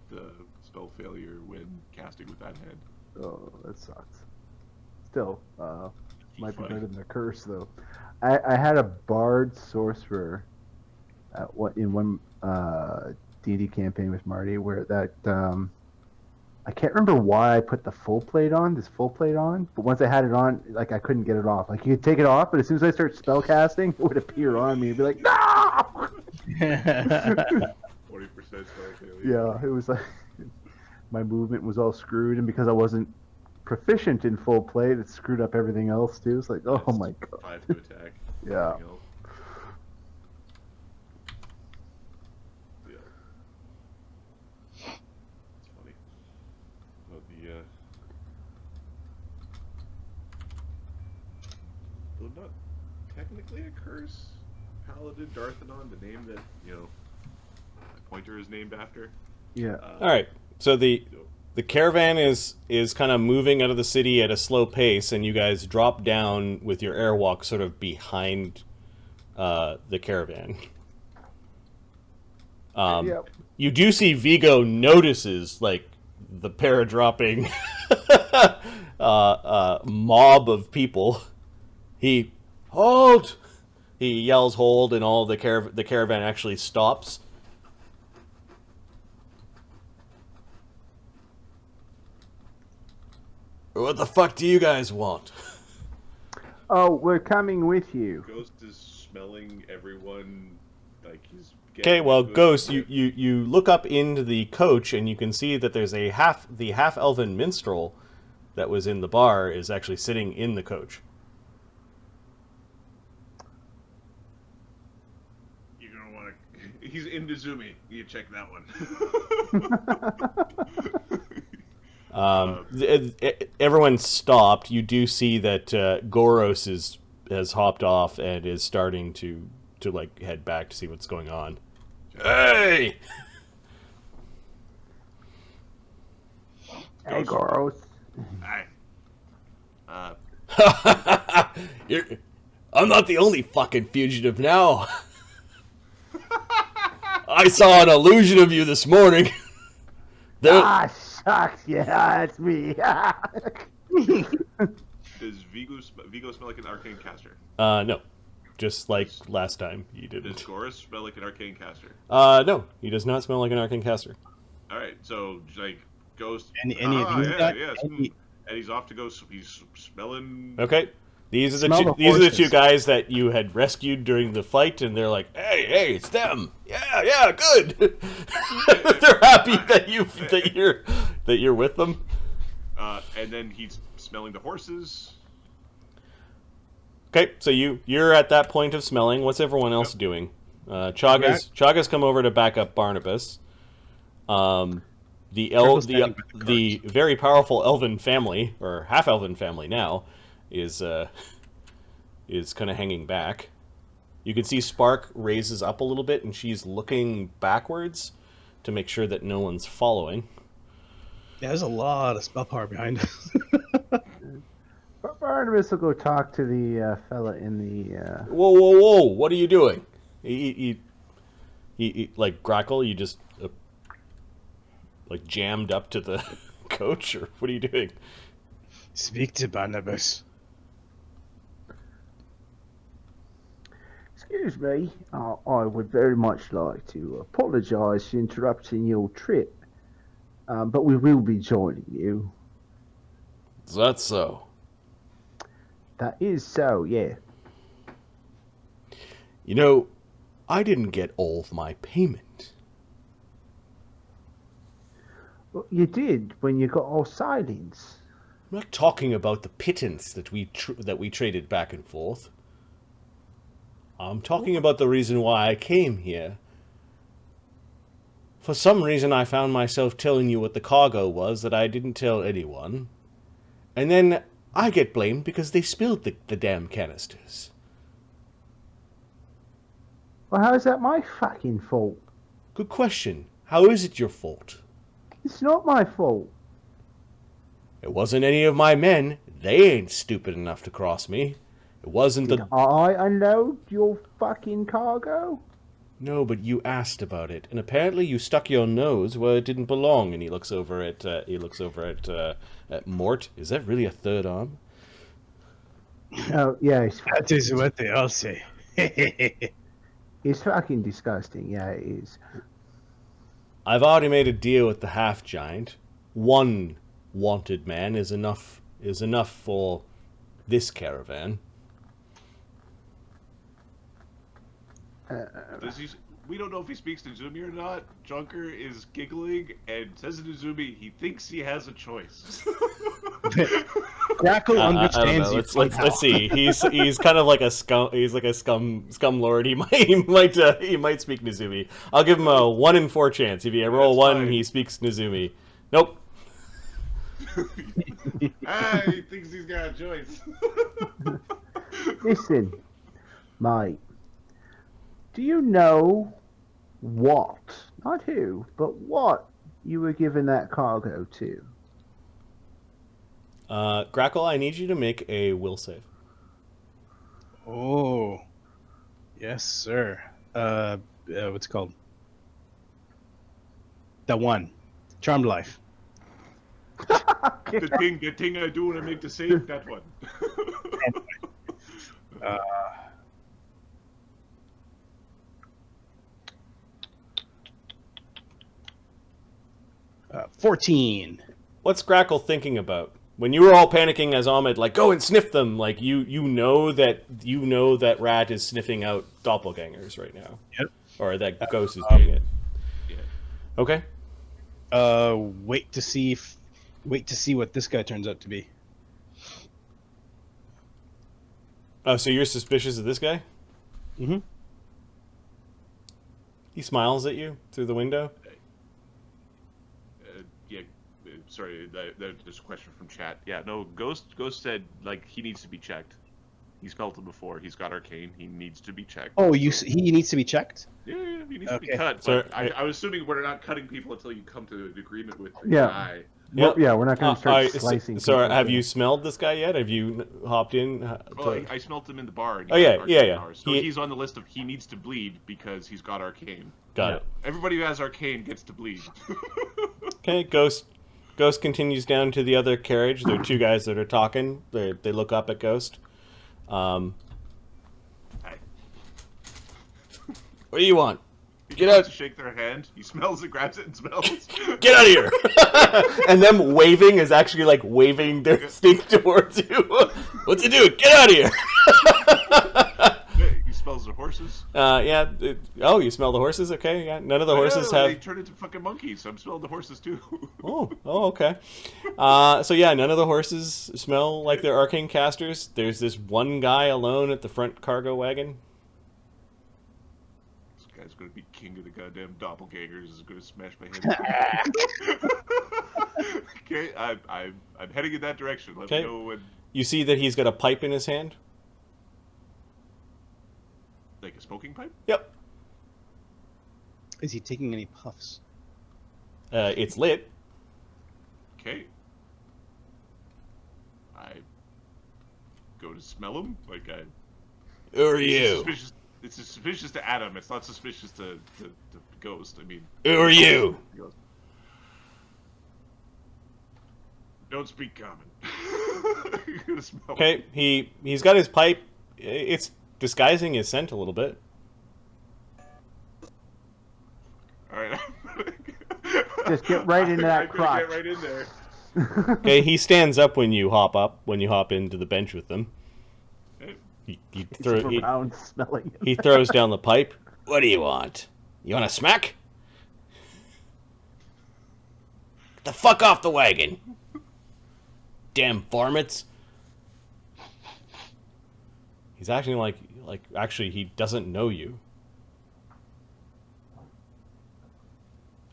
spell failure when casting with that hand. Oh, that sucks. Still, might be Fine. better than the curse, though. I had a bard sorcerer in one D&D campaign with Marty where that I can't remember why I put this full plate on, but once I had it on, I couldn't get it off. You could take it off, but as soon as I start spell casting, it would appear on me and be like, no! 40% spell failure. Yeah, it was my movement was all screwed, and because I wasn't proficient in full plate, it screwed up everything else too. It's oh Yes, my god. 5 to attack. Yeah. Everything else. Yeah. It's funny. But though not technically a curse, Paladin Darthanon, the name that, my pointer is named after. Yeah. All right. So the caravan is kind of moving out of the city at a slow pace, and you guys drop down with your airwalk sort of behind the caravan. Yep. You do see Viggo notices the paradropping mob of people. He hold. He yells hold, and all the caravan actually stops. What the fuck do you guys want? Oh, we're coming with you. Ghost is smelling everyone he's getting Okay, well, good Ghost, with- you look up into the coach and you can see that there's the half-elven minstrel that was in the bar is actually sitting in the coach. You're gonna want to. He's in Dizumi. You check that one. Everyone stopped. You do see that Goros has hopped off and is starting to head back to see what's going on. Hey! Hey, Goros. Hi. I'm not the only fucking fugitive now. I saw an illusion of you this morning. Ah, shucks. Yeah, it's me. Does Viggo smell like an arcane caster? No. Just like last time, you Does didn't. Goris smell like an arcane caster? No, he does not smell like an arcane caster. All right, so Ghost. Any of these yeah, guys? yes. Any- And he's off to go. He's smelling. Okay. These are Smell the these are the two horses. guys that you had rescued during the fight, and they're like, "Hey, it's them! Yeah, good." They're happy that you're with them. And then he's smelling the horses. Okay, so you're at that point of smelling. What's everyone else doing? Chaga's come over to back up Barnabus. The very powerful elven family, or half elven family now, is kind of hanging back. You can see Spark raises up a little bit, and she's looking backwards to make sure that no one's following. Yeah, there's a lot of spell power behind us. Barnabas will go talk to the fella in the. Whoa! What are you doing? He like Grakkel. You just like jammed up to the coach, or what are you doing? Speak to Barnabus. Excuse me, I would very much like to apologise for interrupting your trip, but we will be joining you. Is that so? That is so, yeah. You know, I didn't get all of my payment. Well, you did when you got our sightings. I'm not talking about the pittance that we traded back and forth. I'm talking about the reason why I came here. For some reason, I found myself telling you what the cargo was that I didn't tell anyone. And then I get blamed because they spilled the damn canisters. Well, how is that my fucking fault? Good question. How is it your fault? It's not my fault. It wasn't any of my men. They ain't stupid enough to cross me. It wasn't Did I unload your fucking cargo? No, but you asked about it, and apparently you stuck your nose where it didn't belong. And he looks over at Mort. Is that really a third arm? Oh, yeah, That is what they all say. it's fucking disgusting. Yeah, it is. I've already made a deal with the half giant. One wanted man is enough for this caravan. We don't know if he speaks Nizumi or not. Junker is giggling and says to Nizumi he thinks he has a choice. Grakkel I don't understands know. you. Let's see. He's kind of like a scum. He's like a scum lord. He might speak Nizumi. I'll give him a 1 in 4 chance. If you roll That's 1, fine. he speaks Nizumi. Nope. He thinks he's got a choice. Listen, mate. Do you know what, not who, but what you were given that cargo to? Grakkel, I need you to make a will save. Oh, yes, sir. What's it called? That one, Charmed Life. the thing I do when I make the save, that one. 14. What's Grakkel thinking about? When you were all panicking as Ahmed, like, go and sniff them, like, you know that Rat is sniffing out doppelgangers right now. Yep. Or that Ghost is doing it. Yeah. Okay. Wait to see what this guy turns out to be. Oh, so you're suspicious of this guy? Mm-hmm. He smiles at you through the window. Yeah. Sorry, there's a question from chat. Yeah, no. Ghost said like he needs to be checked. He's felt it before. He's got arcane. He needs to be checked. Oh, he needs to be checked? Yeah, he needs to be Okay. cut. So, But I was assuming we're not cutting people until you come to an agreement with the Yeah. guy. Yep. Yeah, we're not going to start So, slicing. have people. you smelled this guy yet? Have you hopped in? Well, I smelt him in the bar. And Oh, he yeah, had arcane yeah. powers. So he's on the list of he needs to bleed because he's got arcane. Got it. Everybody who has arcane gets to bleed. Okay, Ghost continues down to the other carriage. There are two guys that are talking. They look up at Ghost. Hey. What do you want? He Get tries out! to shake their hand. He smells it, grabs it, and smells. Get out of here! And them waving is actually like waving their stick towards you. What's he doing? Get out of here! He smells the horses. Yeah. Oh, you smell the horses? Okay, yeah. None of the horses have... They turn into fucking monkeys, so I'm smelling the horses too. Oh, okay. So yeah, none of the horses smell like they're arcane casters. There's this one guy alone at the front cargo wagon. This guy's gonna be king of the goddamn doppelgangers. Is gonna smash my head. Okay, I'm heading in that direction. Let me know when. You see that he's got a pipe in his hand? Like a smoking pipe? Yep. Is he taking any puffs? It's lit. Okay. I go to smell him. Like Who are you? It's suspicious to Adam. It's not suspicious to Ghost. I mean. Who are you? Don't speak common. You're gonna smell Okay, he's got his pipe. It's disguising his scent a little bit. All right. Just get right into that crotch. Get right in there. Okay, he stands up when you hop into the bench with them. Okay. He Around smelling it. he throws down the pipe. What do you want? You want a smack? Get the fuck off the wagon! Damn varmints! He's acting like actually he doesn't know you.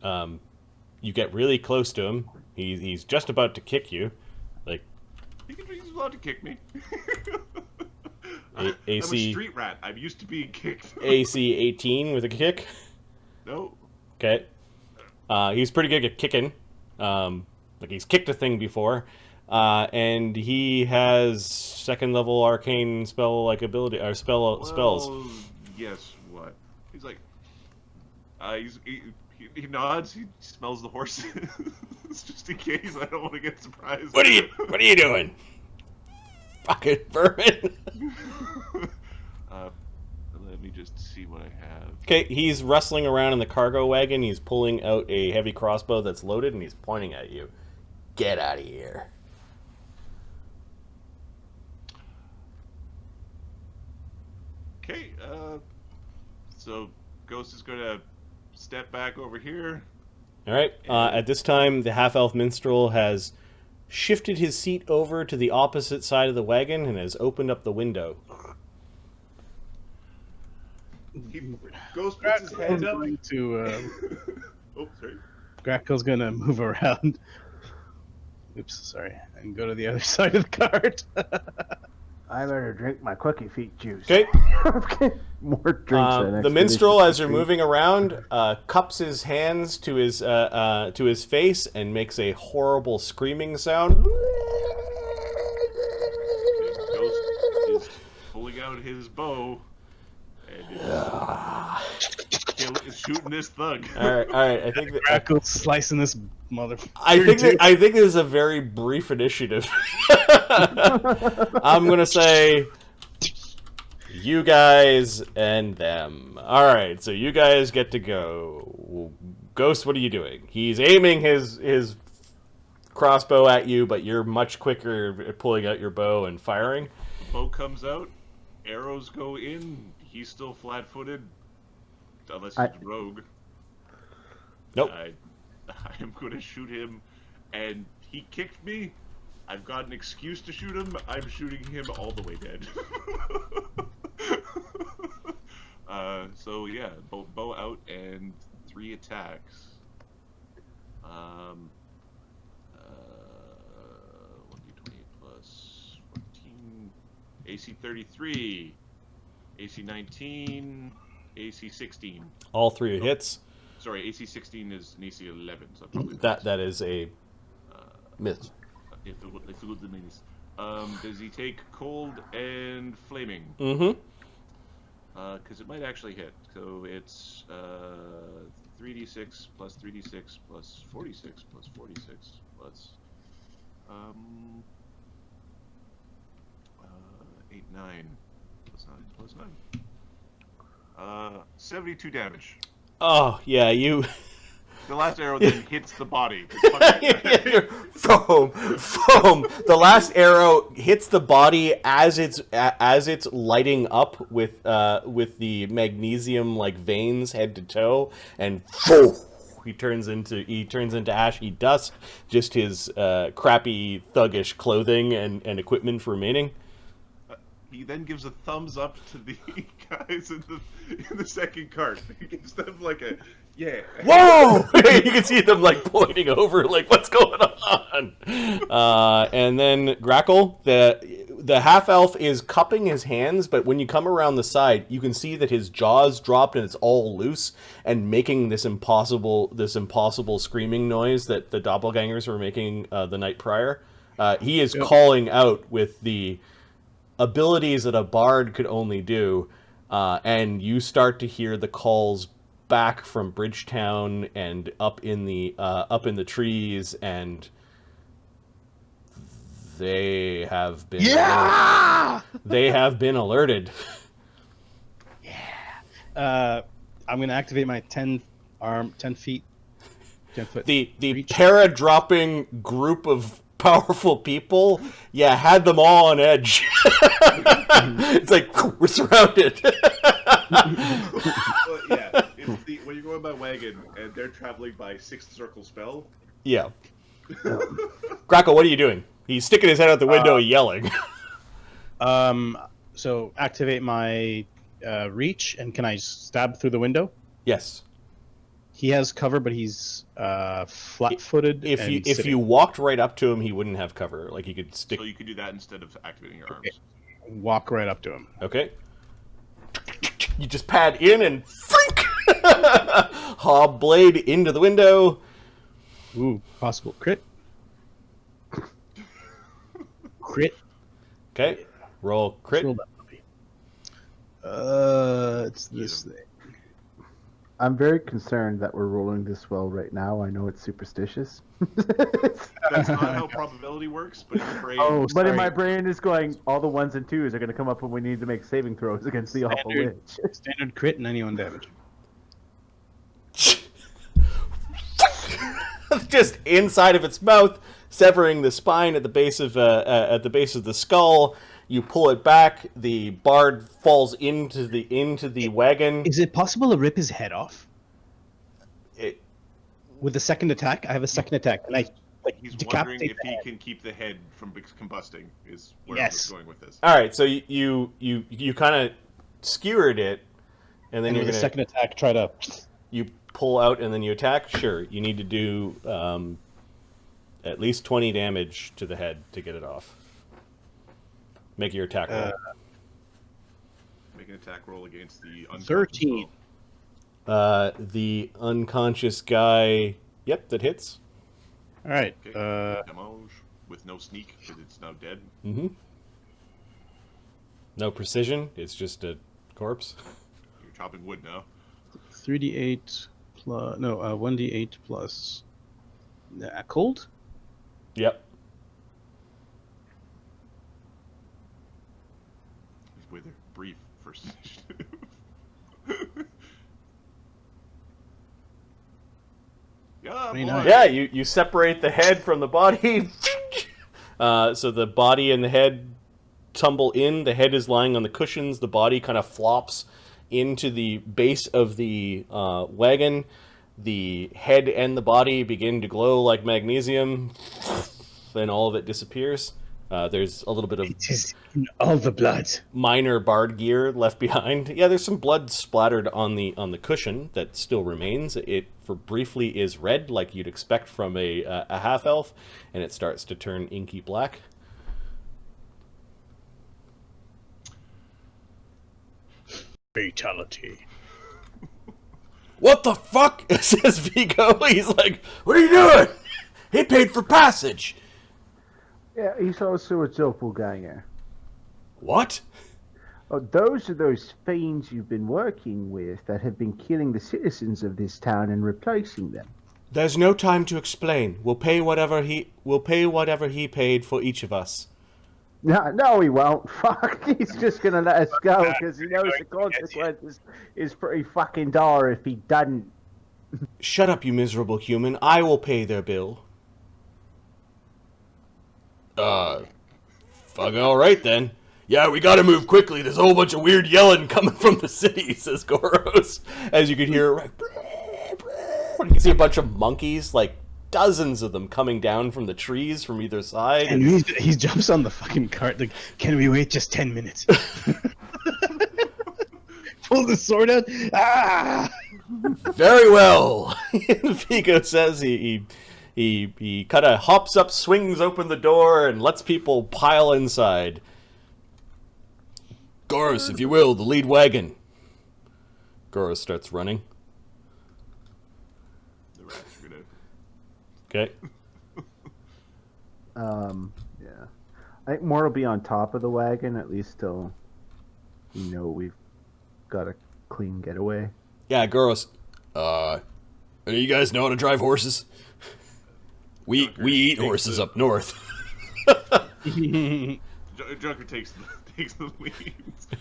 You get really close to him. He's just about to kick you. Like He's allowed to kick me. AC, I'm a street rat. I'm used to being kicked. AC 18 with a kick. No. Okay. He's pretty good at kicking. Like he's kicked a thing before. And he has second level arcane spell like ability or spells. Yes. What? He's like. He nods. He smells the horses just in case. I don't want to get surprised. What are you doing? Fucking vermin. Let me just see what I have. Okay, he's rustling around in the cargo wagon. He's pulling out a heavy crossbow that's loaded, and he's pointing at you. Get out of here. Okay, so Ghost is gonna step back over here. All right. At this time, the half-elf minstrel has shifted his seat over to the opposite side of the wagon and has opened up the window. Ghost puts his hand up. Going to, Oh, sorry. Grakkel's gonna move around. Oops, sorry. And go to the other side of the cart. I better drink my quickie feet juice. Okay. More drinks. The minstrel, as you're moving around, cups his hands to his face and makes a horrible screaming sound. Ghost is pulling out his bow and is shooting this thug. All right. I think that, Grakkel's slicing this mother. I think this is a very brief initiative. I'm gonna say you guys and them. All right, so you guys get to go. Ghost, what are you doing? He's aiming his crossbow at you, but you're much quicker at pulling out your bow and firing. Bow comes out, arrows go in. He's still flat-footed, unless he's rogue. Nope. I'm gonna shoot him, and he kicked me. I've got an excuse to shoot him. I'm shooting him all the way dead. So yeah, bow out and 3 attacks. 1d20 plus 14. AC 33, AC 19, AC 16. All 3 hits. Sorry, AC 16 is an AC 11, so I probably That is a miss. I forgot the names. Does he take cold and flaming? Mm-hmm. Because it might actually hit. So it's 3d6 plus 3d6 plus 46 plus 46 plus 8, 9 plus 9 plus 9. 72 damage. Oh yeah, you The last arrow then hits the body. Foam. The last arrow hits the body as it's lighting up with the magnesium like veins head to toe, and he turns into ashy dust. Just his crappy thuggish clothing and equipment remaining. He then gives a thumbs up to the guys in the second cart. He gives them like a yeah. Whoa! You can see them like pointing over, like what's going on. And then Grakkel, the half elf, is cupping his hands, but when you come around the side, you can see that his jaw's dropped and it's all loose and making this impossible screaming noise that the doppelgangers were making the night prior. He is calling out with the abilities that a bard could only do, and you start to hear the calls back from Bridgetown and up in the trees, and they have been alerted. I'm gonna activate my 10 feet, 10 foot. The reach. para-dropping group of powerful people, had them all on edge. It's like, we're surrounded. Well, yeah, when you're going by wagon and they're traveling by sixth circle spell. Yeah. Grakkel, what are you doing? He's sticking his head out the window yelling. So activate my reach, and can I stab through the window? Yes. He has cover, but he's flat-footed. If you walked right up to him, he wouldn't have cover. Like, he could stick. So you could do that instead of activating your arms. Okay. Walk right up to him. Okay. You just pad in and freak! Hob blade into the window. Ooh, possible crit. Crit. Okay. Roll crit. Roll that puppy. It's this thing. I'm very concerned that we're rolling this well right now. I know it's superstitious. That's not how probability works, but in your brain. Oh, but in sorry. my brain is going, all the 1s and 2s are going to come up when we need to make saving throws against the awful witch. Standard crit, 91 damage. Just inside of its mouth, severing the spine at the base of the skull. You pull it back. The bard falls into the wagon. Is it possible to rip his head off? With the second attack? I have a second attack. And He's wondering if he can keep the head from combusting. Is where I was going with this. All right, so you kind of skewered it, and then with you're the gonna second attack try to. You pull out and then you attack. Sure, you need to do at least 20 damage to the head to get it off. Make your attack roll. Make an attack roll against the unconscious 13. foe. The unconscious guy. Yep, that hits. All right. Okay. Damage with no sneak because it's now dead. Mm-hmm. No precision. It's just a corpse. You're chopping wood now. 3d8 plus 1d8 plus cold. Yep. With a brief first initiative. Yeah, boy. Yeah, you separate the head from the body. So the body and the head tumble in. The head is lying on the cushions. The body kind of flops into the base of the wagon. The head and the body begin to glow like magnesium. Then all of it disappears. There's a little bit of It is in all the blood. minor bard gear left behind. Yeah, there's some blood splattered on the cushion that still remains. It for briefly is red, like you'd expect from a half elf, and it starts to turn inky black. Fatality. What the fuck? Says Viggo. He's like, "What are you doing? He paid for passage." Yeah, he's also a doppelganger. What? Oh, those are those fiends you've been working with that have been killing the citizens of this town and replacing them. There's no time to explain. We'll pay whatever he paid for each of us. No, he won't. Fuck, he's just gonna let us go because he knows the consequences is pretty fucking dire if he doesn't. Shut up, you miserable human. I will pay their bill. Fucking alright then. Yeah, we gotta move quickly. There's a whole bunch of weird yelling coming from the city, says Goros. As you can hear, like, you can see a bunch of monkeys, like dozens of them, coming down from the trees from either side. And he jumps on the fucking cart like, can we wait just 10 minutes? Pull the sword out. Ah! Very well. Viggo says he kind of hops up, swings open the door, and lets people pile inside. Goros, if you will, the lead wagon. Goros starts running. The rats are gonna. Okay. Yeah. I think Mort will be on top of the wagon, at least till we know we've got a clean getaway. Yeah, Goros. You guys know how to drive horses? We eat horses up north. Junker takes the lead.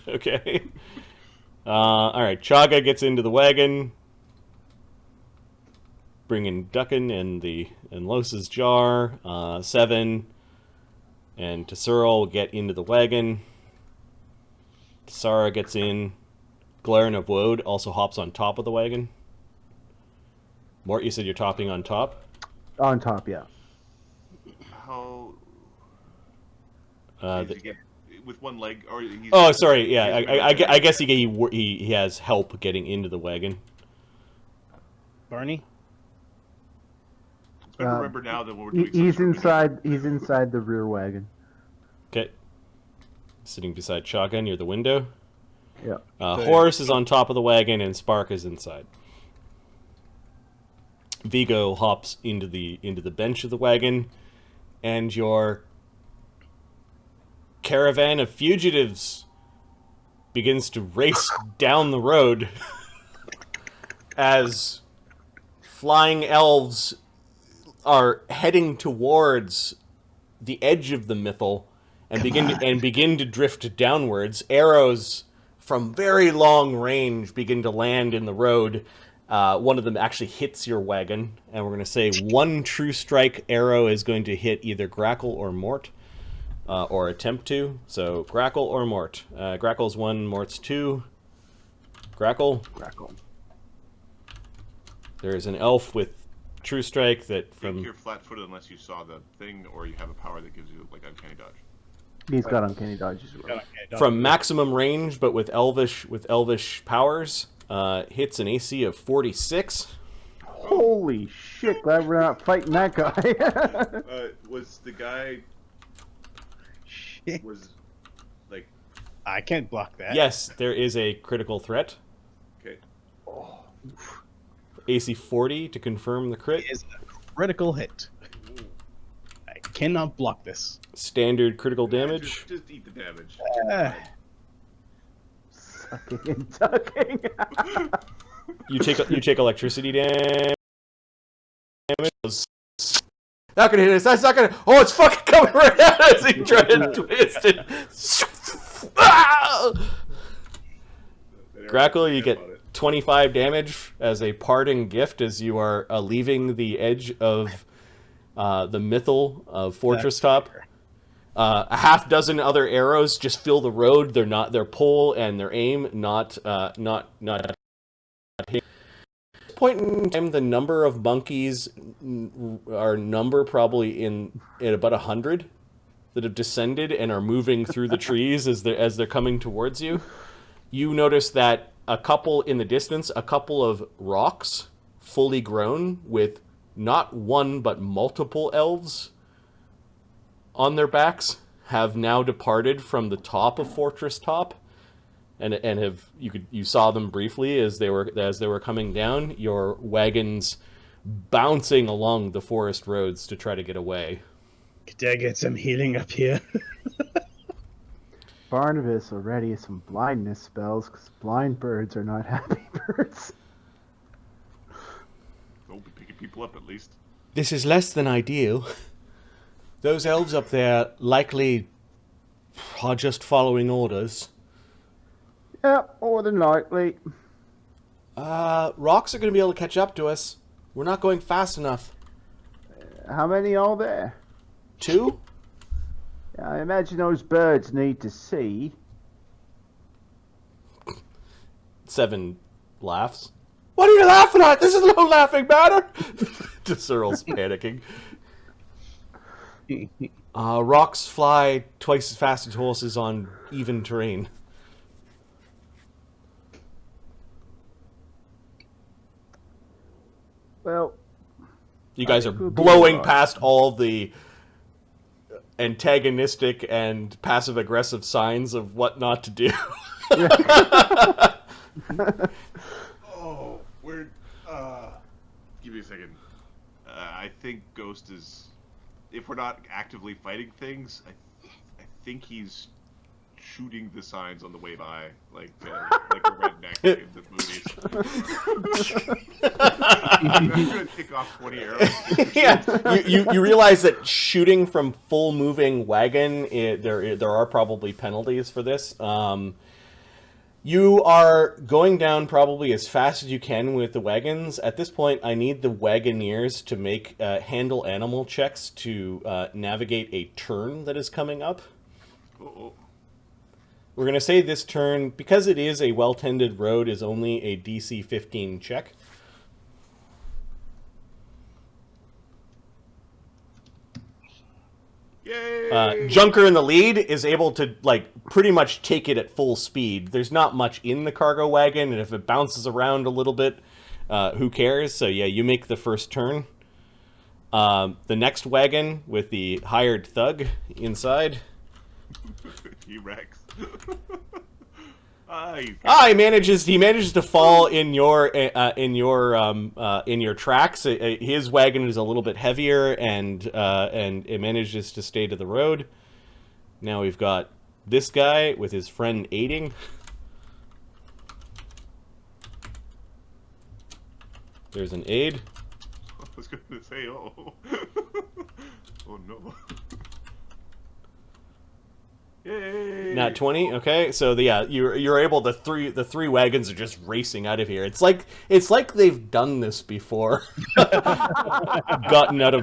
Okay. All right. Chaga gets into the wagon, bringing Duckin and Los's jar. Seven and Tsarra will get into the wagon. Tsarra gets in. Glaran of Wode also hops on top of the wagon. Mort, you said you're topping on top? On top, yeah. How? Uh, Did you get with one leg, or he's, Oh, sorry. Yeah, he's I guess he has help getting into the wagon. Barney? It's better remember now that we're doing. He's inside the rear wagon. Okay. Sitting beside Chaga near the window. Yeah. Horus is on top of the wagon, and Spark is inside. Viggo hops into the bench of the wagon, and your caravan of fugitives begins to race down the road as flying elves are heading towards the edge of the mythal and begin to drift downwards. Arrows from very long range begin to land in the road. One of them actually hits your wagon, and we're going to say one true strike arrow is going to hit either Grakkel or Mort, or attempt to. So Grakkel or Mort. Grakkel's 1, Mort's 2. Grakkel. There's an elf with true strike that I think from... you're flat-footed unless you saw the thing, or you have a power that gives you like uncanny dodge. He's got uncanny dodge as well. from maximum range, but with elvish powers, hits an AC of 46. Holy shit, glad we're not fighting that guy. Was the guy Shit. was like I can't block that. Yes, there is a critical threat. okay? AC 40 to confirm the crit. It is a critical hit. I cannot block this. Standard critical damage. Just eat the damage. Ah, Sucking and ducking. You take electricity damage. Not gonna hit us. That's not gonna. Oh, it's fucking coming right at us. He tried to twist it. Grakkel, you get 25 damage as a parting gift as you are leaving the edge of the mythal of Fortresstop. A half dozen other arrows just fill the road. They're not their pull and their aim, not hit. At this point in time, the number of monkeys are probably at about 100 that have descended and are moving through the trees as they're coming towards you. You notice that a couple in the distance, a couple of rocks, fully grown, with not one but multiple elves on their backs, have now departed from the top of Fortresstop, and you saw them briefly as they were coming down. Your wagons bouncing along the forest roads to try to get away. could I get some healing up here? Barnabus already has some blindness spells because blind birds are not happy birds. They'll be picking people up at least. This is less than ideal. Those elves up there likely are just following orders. Yeah, more than likely. Rocks are going to be able to catch up to us. We're not going fast enough. How many are there? 2? I imagine those birds need to see. 7 laughs. What are you laughing at? This is no laughing matter. Searle's panicking. Rocks fly twice as fast as horses on even terrain. Well, You guys are could be blowing alright. past all the antagonistic and passive-aggressive signs of what not to do. Oh, we're. Give me a second. I think Ghost is. If we're not actively fighting things, I think he's shooting the signs on the way by, like a redneck in the movies. I'm gonna kick off 20 arrows. Yeah, you realize that shooting from full moving wagon, there are probably penalties for this. You are going down probably as fast as you can with the wagons. At this point, I need the wagoneers to make handle animal checks to navigate a turn that is coming up. Oh, We're going to say this turn, because it is a well-tended road, is only a DC 15 check. yay! Junker in the lead is able to, like, pretty much take it at full speed. There's not much in the cargo wagon, and if it bounces around a little bit, who cares? So, yeah, you make the first turn. The next wagon with the hired thug inside. He wrecks. He manages to fall in your tracks. His wagon is a little bit heavier, and it manages to stay to the road. Now we've got this guy with his friend aiding. There's an aid. I was gonna say, oh, oh no. Yay! Nat 20. Okay, so you're able to the three wagons are just racing out of here. It's like they've done this before. gotten out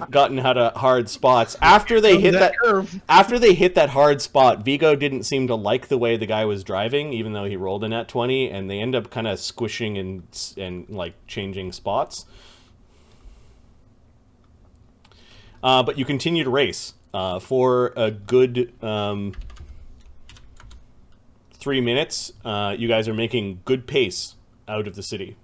of hard spots after they hit that curve. After they hit that hard spot. Viggo didn't seem to like the way the guy was driving, even though he rolled a nat 20, and they end up kind of squishing and like changing spots. But you continue to race for a good 3 minutes. You guys are making good pace out of the city.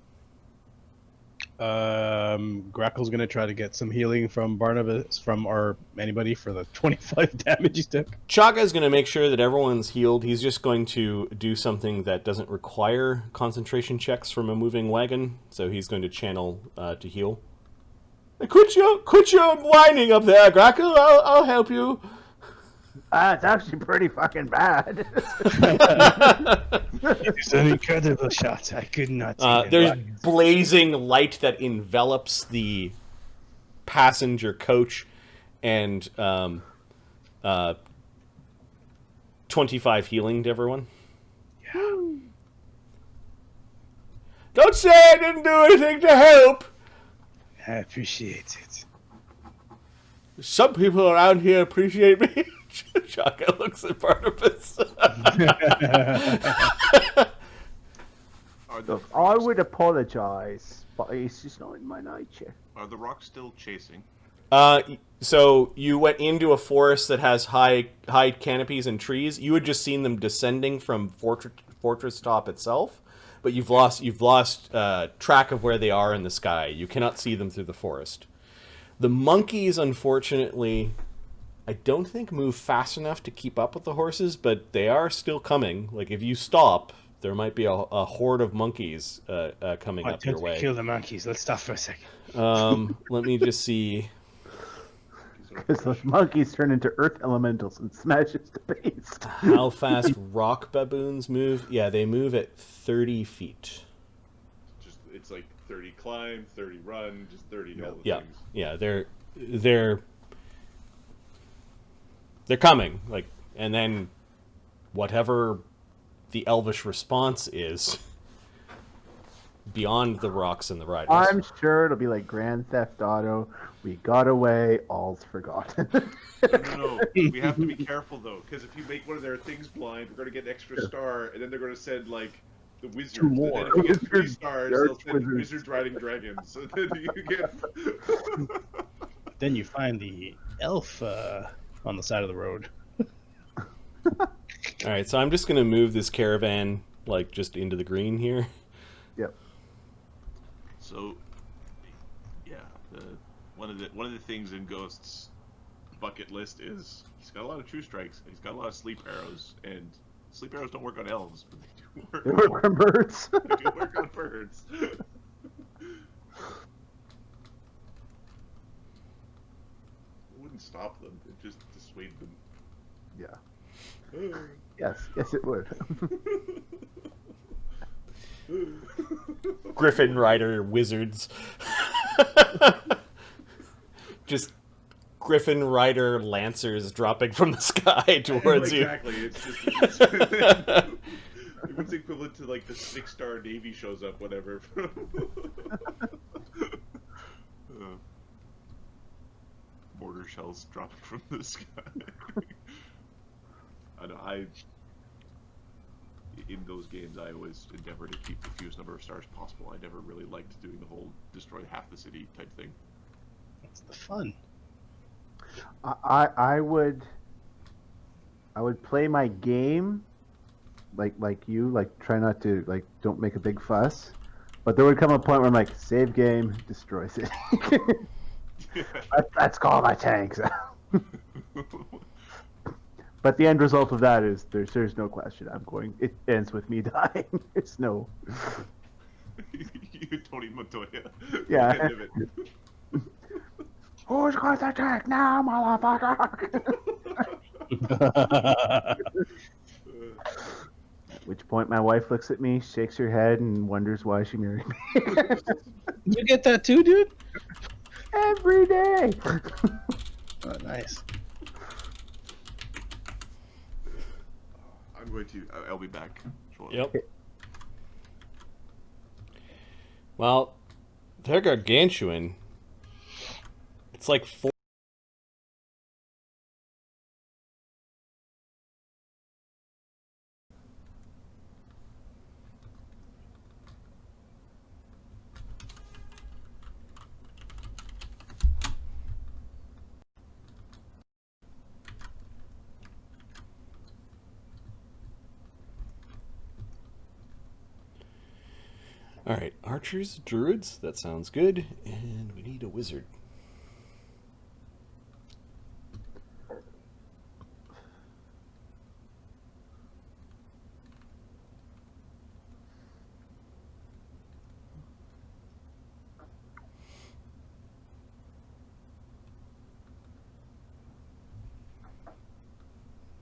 Grakkel's gonna try to get some healing from Barnabus or anybody for the 25 damage he took. Chaga's going to make sure that everyone's healed. He's just going to do something that doesn't require concentration checks from a moving wagon, so he's going to channel to heal. Quit your whining up there, Grakkel. I'll help you. It's actually pretty fucking bad. It's an incredible shot. I could not. There's blazing light that envelops the passenger coach, and 25 healing to everyone. Yeah. Don't say I didn't do anything to help. I appreciate it. Some people around here appreciate me. Chaka looks at Barnabus. I would apologise, but it's just not in my nature. Are the rocks still chasing? So you went into a forest that has high canopies and trees. You had just seen them descending from Fortresstop itself, but you've lost track of where they are in the sky. You cannot see them through the forest. The monkeys, unfortunately, I don't think move fast enough to keep up with the horses, but they are still coming. Like, if you stop, there might be a horde of monkeys coming up your way. Kill the monkeys. Let's stop for a second. Let me just see. Because those monkeys turn into earth elementals and smash us to base. How fast rock baboons move? Yeah, they move at 30 feet. It's like 30 climb, 30 run, just 30 all the Yeah, things. yeah, they're coming, like, and then whatever the elvish response is, beyond the rocks and the riders. I'm sure it'll be like Grand Theft Auto. We got away, all's forgotten. No. We have to be careful though, because if you make one of their things blind, we're going to get an extra star, and then they're going to send like the wizards. Two more. And then if you get 3 stars, they'll send Wizards. wizards riding dragons. So then you get. Then you find the elf on the side of the road. All right, so I'm just going to move this caravan like just into the green here. Yep. So, yeah, one of the things in Ghost's bucket list is he's got a lot of true strikes. He's got a lot of sleep arrows, and sleep arrows don't work on elves, but They work on birds. They do work on birds. Oh, It wouldn't stop them; it just dissuade them. Yeah. Yes, it would. Griffin Rider wizards. Just Griffin Rider lancers dropping from the sky towards you. Exactly. It's just it's equivalent to like the 6-star Navy shows up, whatever. Mortar shells dropping from the sky. In those games, I always endeavor to keep the fewest number of stars possible. I never really liked doing the whole destroy half the city type thing. That's the fun. I would play my game like you, like try not to like don't make a big fuss. But there would come a point where I'm like, save game, destroy city. Let's call my tanks. But the end result of that is there's no question. It ends with me dying. It's no. You Tony Montoya. Yeah. End of it. Who's going to attack now, motherfucker? At which point my wife looks at me, shakes her head, and wonders why she married me. You get that too, dude? Every day. Oh, nice. I'm going to. I'll be back shortly. Yep. Well, they're gargantuan. It's like 4. Alright, archers, druids, that sounds good. And we need a wizard.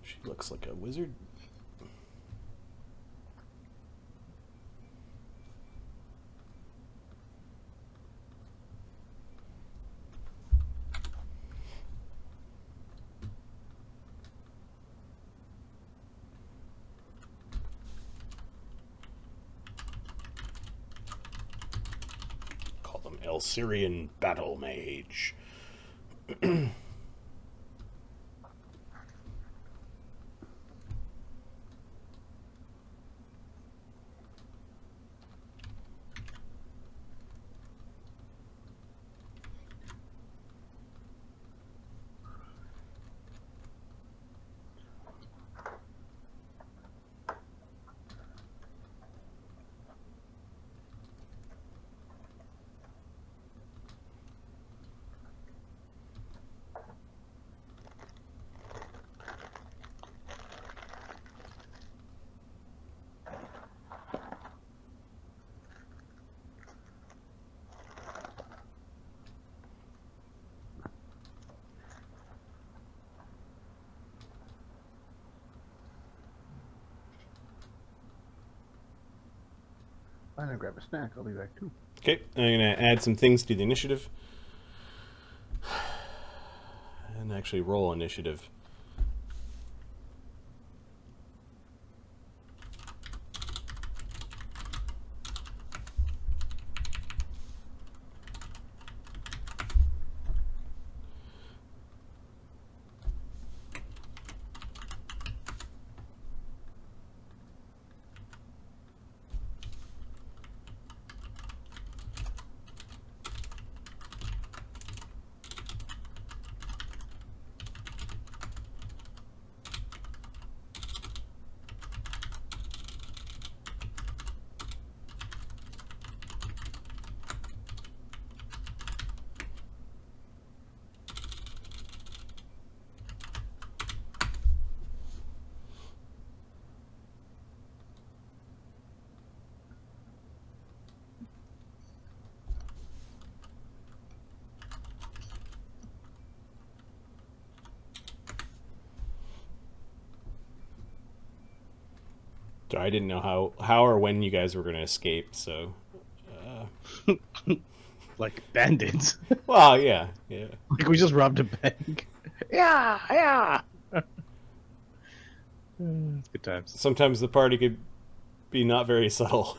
She looks like a wizard. Call them Elsyrian Battle Mage. I'm gonna grab a snack. I'll be back too. Okay, I'm going to add some things to the initiative. And actually roll initiative. So I didn't know how or when you guys were going to escape, so... Like bandits. Well, yeah. Like we just robbed a bank. Yeah. It's good times. Sometimes the party could be not very subtle.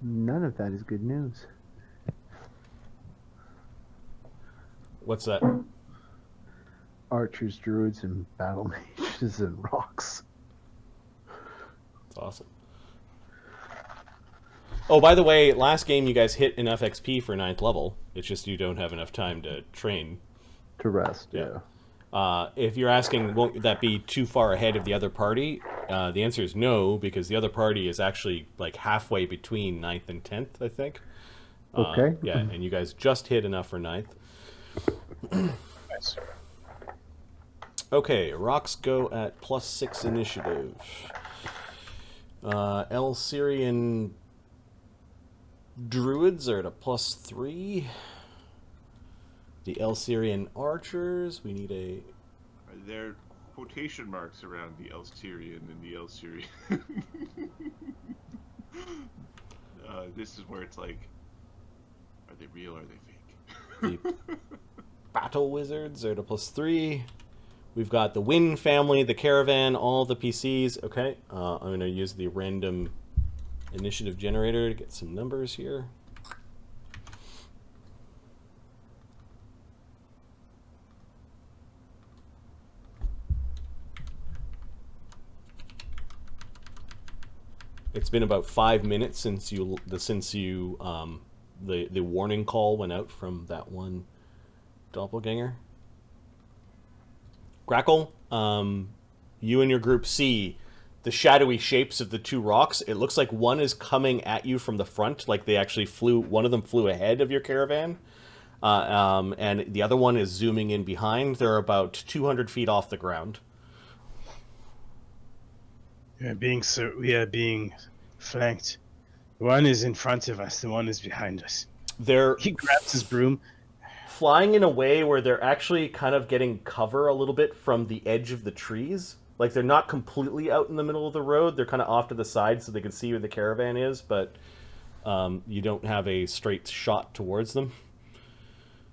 None of that is good news. What's that? Archers, druids, and battle mages and rocks. That's awesome. Oh, by the way, last game you guys hit enough XP for 9th level. It's just you don't have enough time to train. To rest, yeah. If you're asking, won't that be too far ahead of the other party? The answer is no, because the other party is actually like halfway between 9th and 10th, I think. Okay. Yeah, and you guys just hit enough for 9th. Nice. Okay, rocks go at +6 initiative. Syrian druids are at a +3. The Syrian archers, we need a... Are there quotation marks around the Elsyrian and the Syrian? This is where it's like, are they real or are they fake? The battle wizards are at a +3. We've got the Wynn family, the caravan, all the PCs. Okay, I'm going to use the random initiative generator to get some numbers here. It's been about 5 minutes since the warning call went out from that one doppelganger. Grakkel, you and your group see the shadowy shapes of the two rocks. It looks like one is coming at you from the front, like they actually one of them flew ahead of your caravan, and the other one is zooming in behind. They're about 200 feet off the ground. We are being flanked. One is in front of us, the one is behind us. He grabs his broom. Flying in a way where they're actually kind of getting cover a little bit from the edge of the trees. Like they're not completely out in the middle of the road. They're kind of off to the side so they can see where the caravan is, but you don't have a straight shot towards them.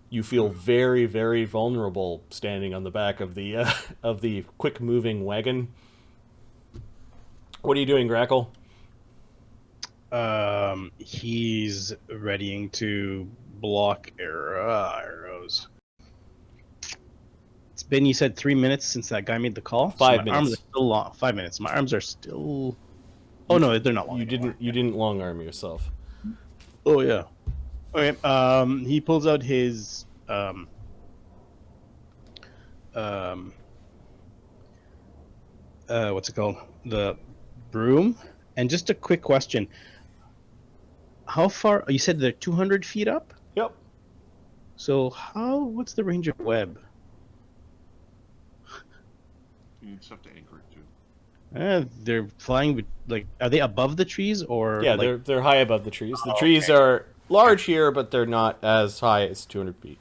You feel very, very vulnerable standing on the back of the quick-moving wagon. What are you doing, Grakkel? He's readying to block arrows. It's been, you said, 3 minutes since that guy made the call. 5 My minutes. arms are still long. 5 minutes. My arms are still. Oh no, they're not long. You anymore. didn't long arm yourself. Oh yeah. Okay. He pulls out his what's it called? The broom. And just a quick question. How far? You said they're 200 feet up? Yep. So what's the range of web? You need stuff to anchor it to. They're flying with, like, are they above the trees or? Yeah, like... they're high above the trees. The trees are large here, but they're not as high as 200 feet.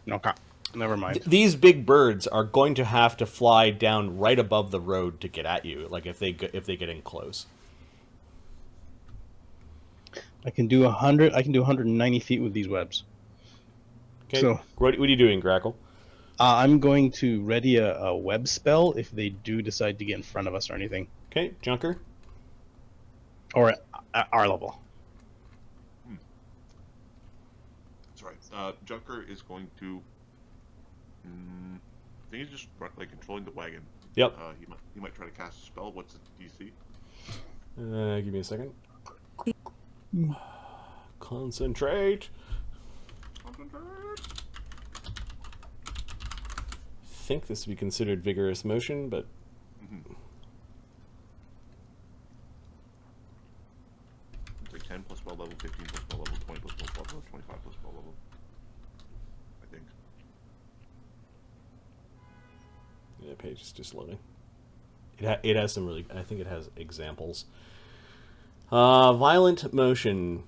Okay. Never mind. These big birds are going to have to fly down right above the road to get at you, like if they get in close. I can do 100. I can do 190 feet with these webs. Okay. So What are you doing, Grakkel? I'm going to ready a web spell if they do decide to get in front of us or anything, Okay, Junker. or at our level. That's right. Junker is going to. I think he's just like controlling the wagon. Yep. He might try to cast a spell. What's the DC? Give me a second. Concentrate. I think this would be considered vigorous motion, but It's like 10 plus spell level, 15 plus spell level, 20 plus spell level, 25 plus spell level. I think. yeah, the page is just loading. It has some really. I think it has examples. Violent motion.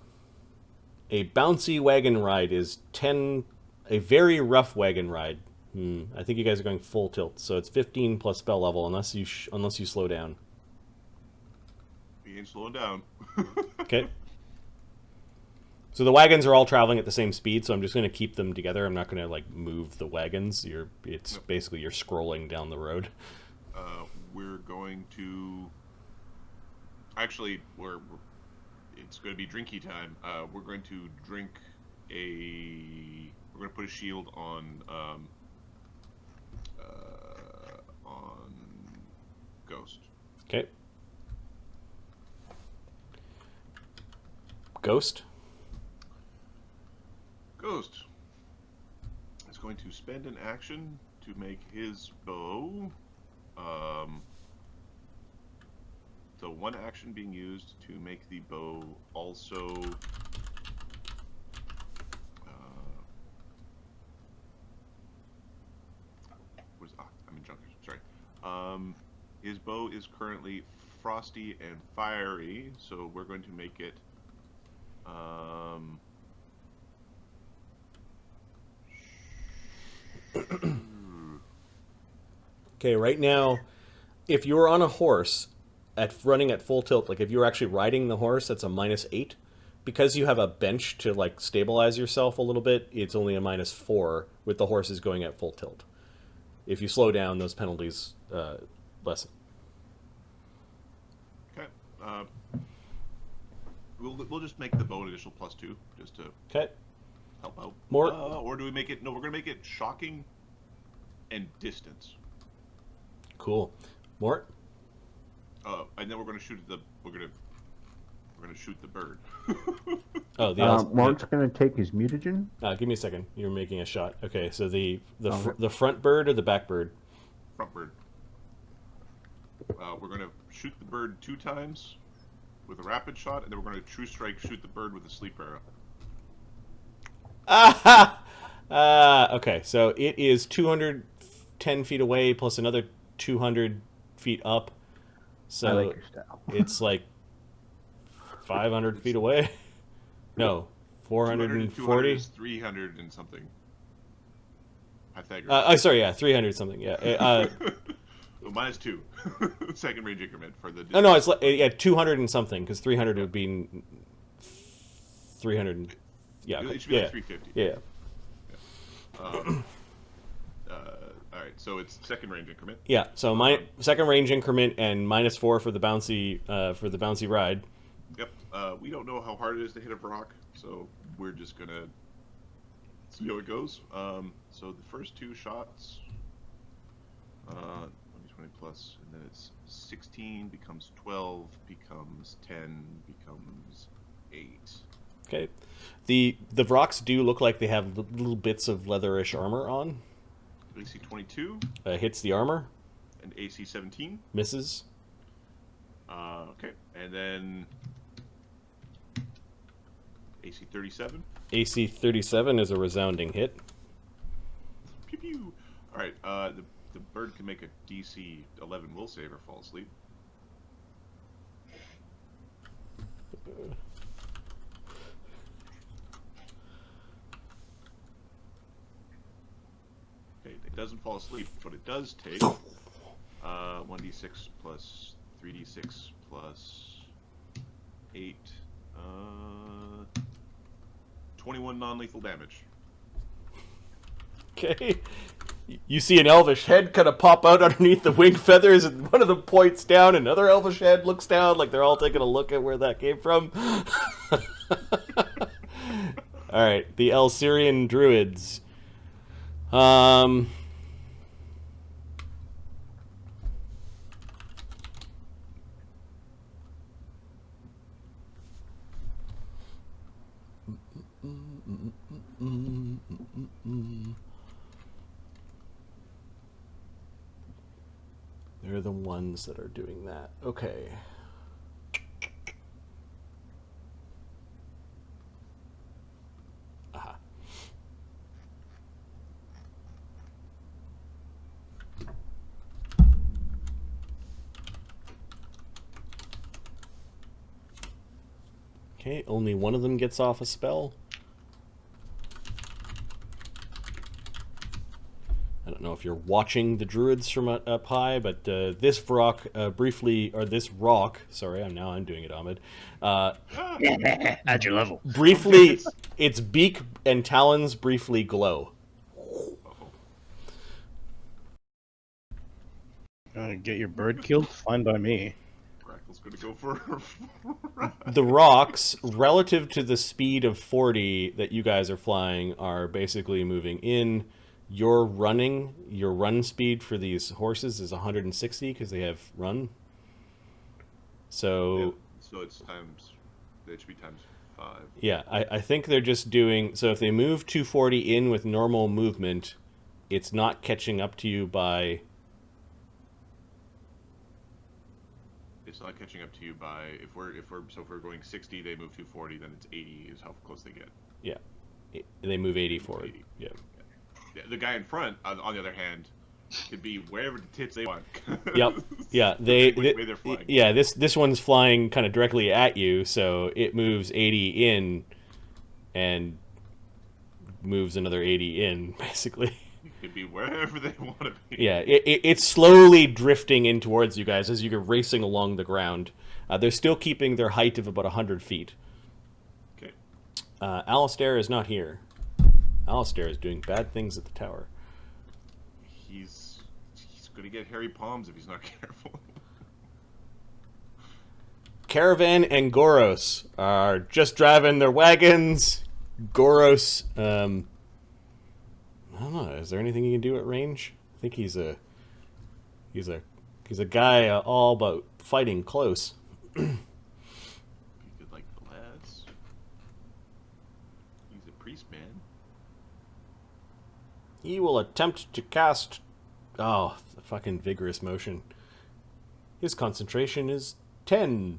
A bouncy wagon ride is 10. A very rough wagon ride. I think you guys are going full tilt, so it's 15 plus spell level, unless you slow down. We ain't slowing down. Okay. So the wagons are all traveling at the same speed, so I'm just going to keep them together. I'm not going to like move the wagons. Basically you're scrolling down the road. We're going to. Actually, it's going to be drinky time. We're going to drink a. We're going to put a shield on Ghost. Okay. Ghost is going to spend an action to make his bow. So one action being used to make the bow also. I'm in Junker. Sorry. His bow is currently frosty and fiery, so we're going to make it. Okay, right now, if you're on a horse running at full tilt, like if you're actually riding the horse, that's a -8. Because you have a bench to like stabilize yourself a little bit, it's only a -4 with the horses going at full tilt. If you slow down, those penalties lessen. Okay. We'll just make the bow an additional +2 just to help out. More? Or do we make it? No, we're gonna make it shocking and distance. Cool. Mort? And then we're gonna shoot the bird. Oh, the elves. Mort's going to take his mutagen. Give me a second. You're making a shot. Okay, so the front bird or the back bird? Front bird. We're gonna shoot the bird 2 times with a rapid shot, and then we're gonna true strike shoot the bird with a sleep arrow. Okay, so it is 210 feet away plus another 200 feet up. So I like your style. it's like 500 feet away. No, 440. Is 300 and something. Pythagoras. Sorry, yeah, 300 something. Yeah. Well, -2. Second range increment for the. Oh no, it's like 200 and something because 300 would be 300. Yeah. It should be like 350. Yeah. All right, so it's second range increment. Yeah, so my second range increment and -4 for the bouncy ride. Yep. We don't know how hard it is to hit a rock, so we're just gonna see how it goes. So the first 2 shots, 20 plus, and then it's 16 becomes 12 becomes 10 becomes 8. Okay, the rocks do look like they have little bits of leatherish armor on. AC 22 hits the armor. And AC 17 misses. Okay, and then AC 37. AC 37 is a resounding hit. Pew pew. All right, the bird can make a DC 11 will save or fall asleep. It doesn't fall asleep, but it does take 1d6 plus 3d6 plus 8, 21 non-lethal damage. Okay. You see an elvish head kind of pop out underneath the wing feathers, and one of them points down, another elvish head looks down, like they're all taking a look at where that came from. Alright, the Elsyrian druids. They're the ones that are doing that. Okay. Aha. Okay, only one of them gets off a spell. I don't know if you're watching the druids from up high, but this rock sorry, I'm doing it, Ahmed. At your level. Briefly, its beak and talons briefly glow. Get your bird killed? Fine by me. Grakkel's gonna go for The rocks, relative to the speed of 40 that you guys are flying, are basically moving in. Your run speed for these horses is 160 because they have run. So, so it's times, it should be times 5. Yeah, I think they're just doing, so if they move 240 in with normal movement, it's not catching up to you by... It's not catching up to you by, if we're going 60, they move 240, then it's 80 is how close they get. Yeah, they move 80 forward. 80. Yeah. The guy in front, on the other hand, could be wherever the tits they want. Yep. Yeah. This one's flying kind of directly at you, so it moves 80 in, and moves another 80 in, basically. It could be wherever they want to be. Yeah. It's slowly drifting in towards you guys as you're racing along the ground. They're still keeping their height of about 100 feet. Okay. Alistair is not here. Alistair is doing bad things at the tower. He's gonna get hairy palms if he's not careful. Caravan and Goros are just driving their wagons. Goros, I don't know. Is there anything he can do at range? I think he's a guy all about fighting close. He could like the lads. He's a priest man. He will attempt to cast... Oh, the fucking vigorous motion. His concentration is 10.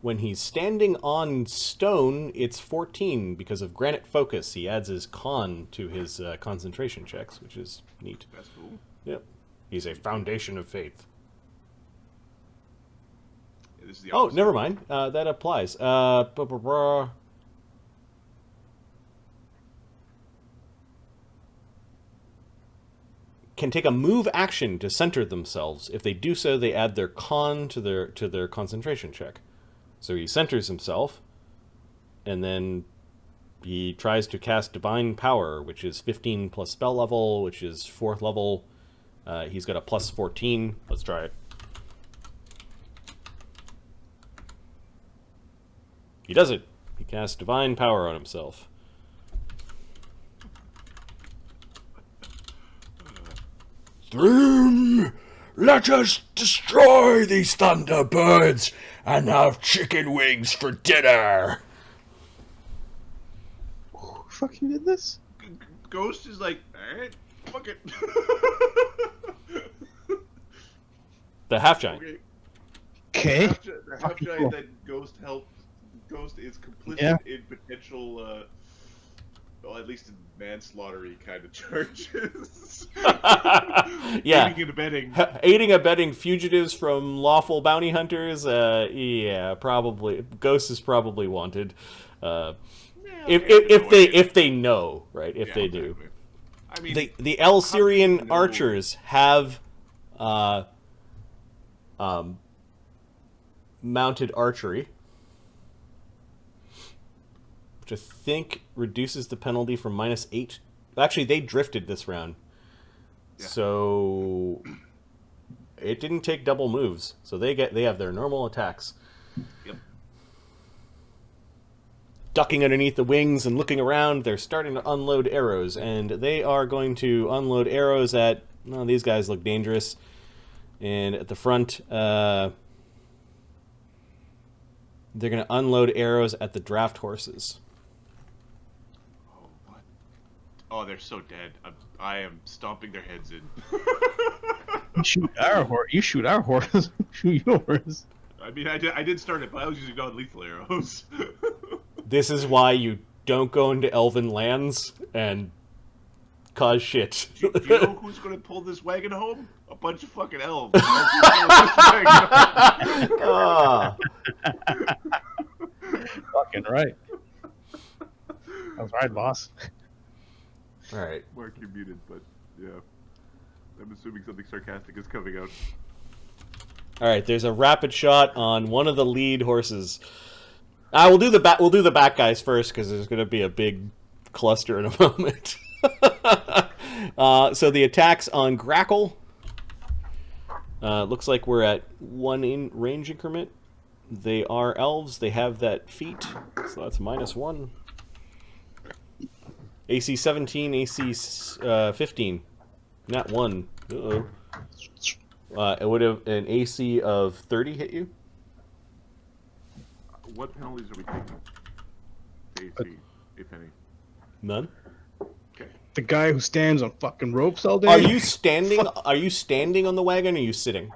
When he's standing on stone, it's 14 because of granite focus. He adds his con to his concentration checks, which is neat. That's cool. Yep. He's a foundation of faith. Yeah, this is the Oh, opposite. never mind. That applies. Can take a move action to center themselves. If they do so, they add their con to their concentration check. So he centers himself, and then he tries to cast Divine Power, which is 15 plus spell level, which is 4th level. He's got a plus 14. Let's try it. He does it. He casts Divine Power on himself. Thrym, let us destroy these thunderbirds and have chicken wings for dinner. Who fucking did this? Ghost is like, alright, fuck it. The half giant. Okay. The half giant Cool. that Ghost helped. Ghost is complicit Yeah. in potential, well, at least in manslaughtery kind of charges. Yeah. Aiding and abetting. Aiding and abetting fugitives from lawful bounty hunters. Yeah, probably. Ghost is probably wanted. If they know, right? If they do. I mean, The Elsyrian know? archers have mounted archery, which I think reduces the penalty from -8. Actually, they drifted this round, Yeah. so it didn't take double moves. So they have their normal attacks. Yep. Ducking underneath the wings and looking around, they're starting to unload arrows, and they are going to unload arrows at... Well, these guys look dangerous. And at the front, they're going to unload arrows at the draft horses. Oh, what? Oh, they're so dead. I am stomping their heads in. You shoot our horse. You shoot our horse. Shoot yours. I mean, I did start it, but I was using non-lethal arrows. This is why you don't go into elven lands and cause shit. Do you know who's going to pull this wagon home? A bunch of fucking elves. Ah. Fucking right. I was right, boss. All right. Mark, you're muted, but yeah. I'm assuming something sarcastic is coming out. All right. There's a rapid shot on one of the lead horses. We'll do the back guys first because there's going to be a big cluster in a moment. So the attacks on Grakkel. Looks like we're at 1 in range increment. They are elves. They have that feat, so that's -1. AC 17, AC 15. Not 1. Uh-oh. It would have an AC of 30 hit you. What penalties are we taking? AC, if any. None. Okay. The guy who stands on fucking ropes all day. Are you standing? Are you standing on the wagon? Or are you sitting?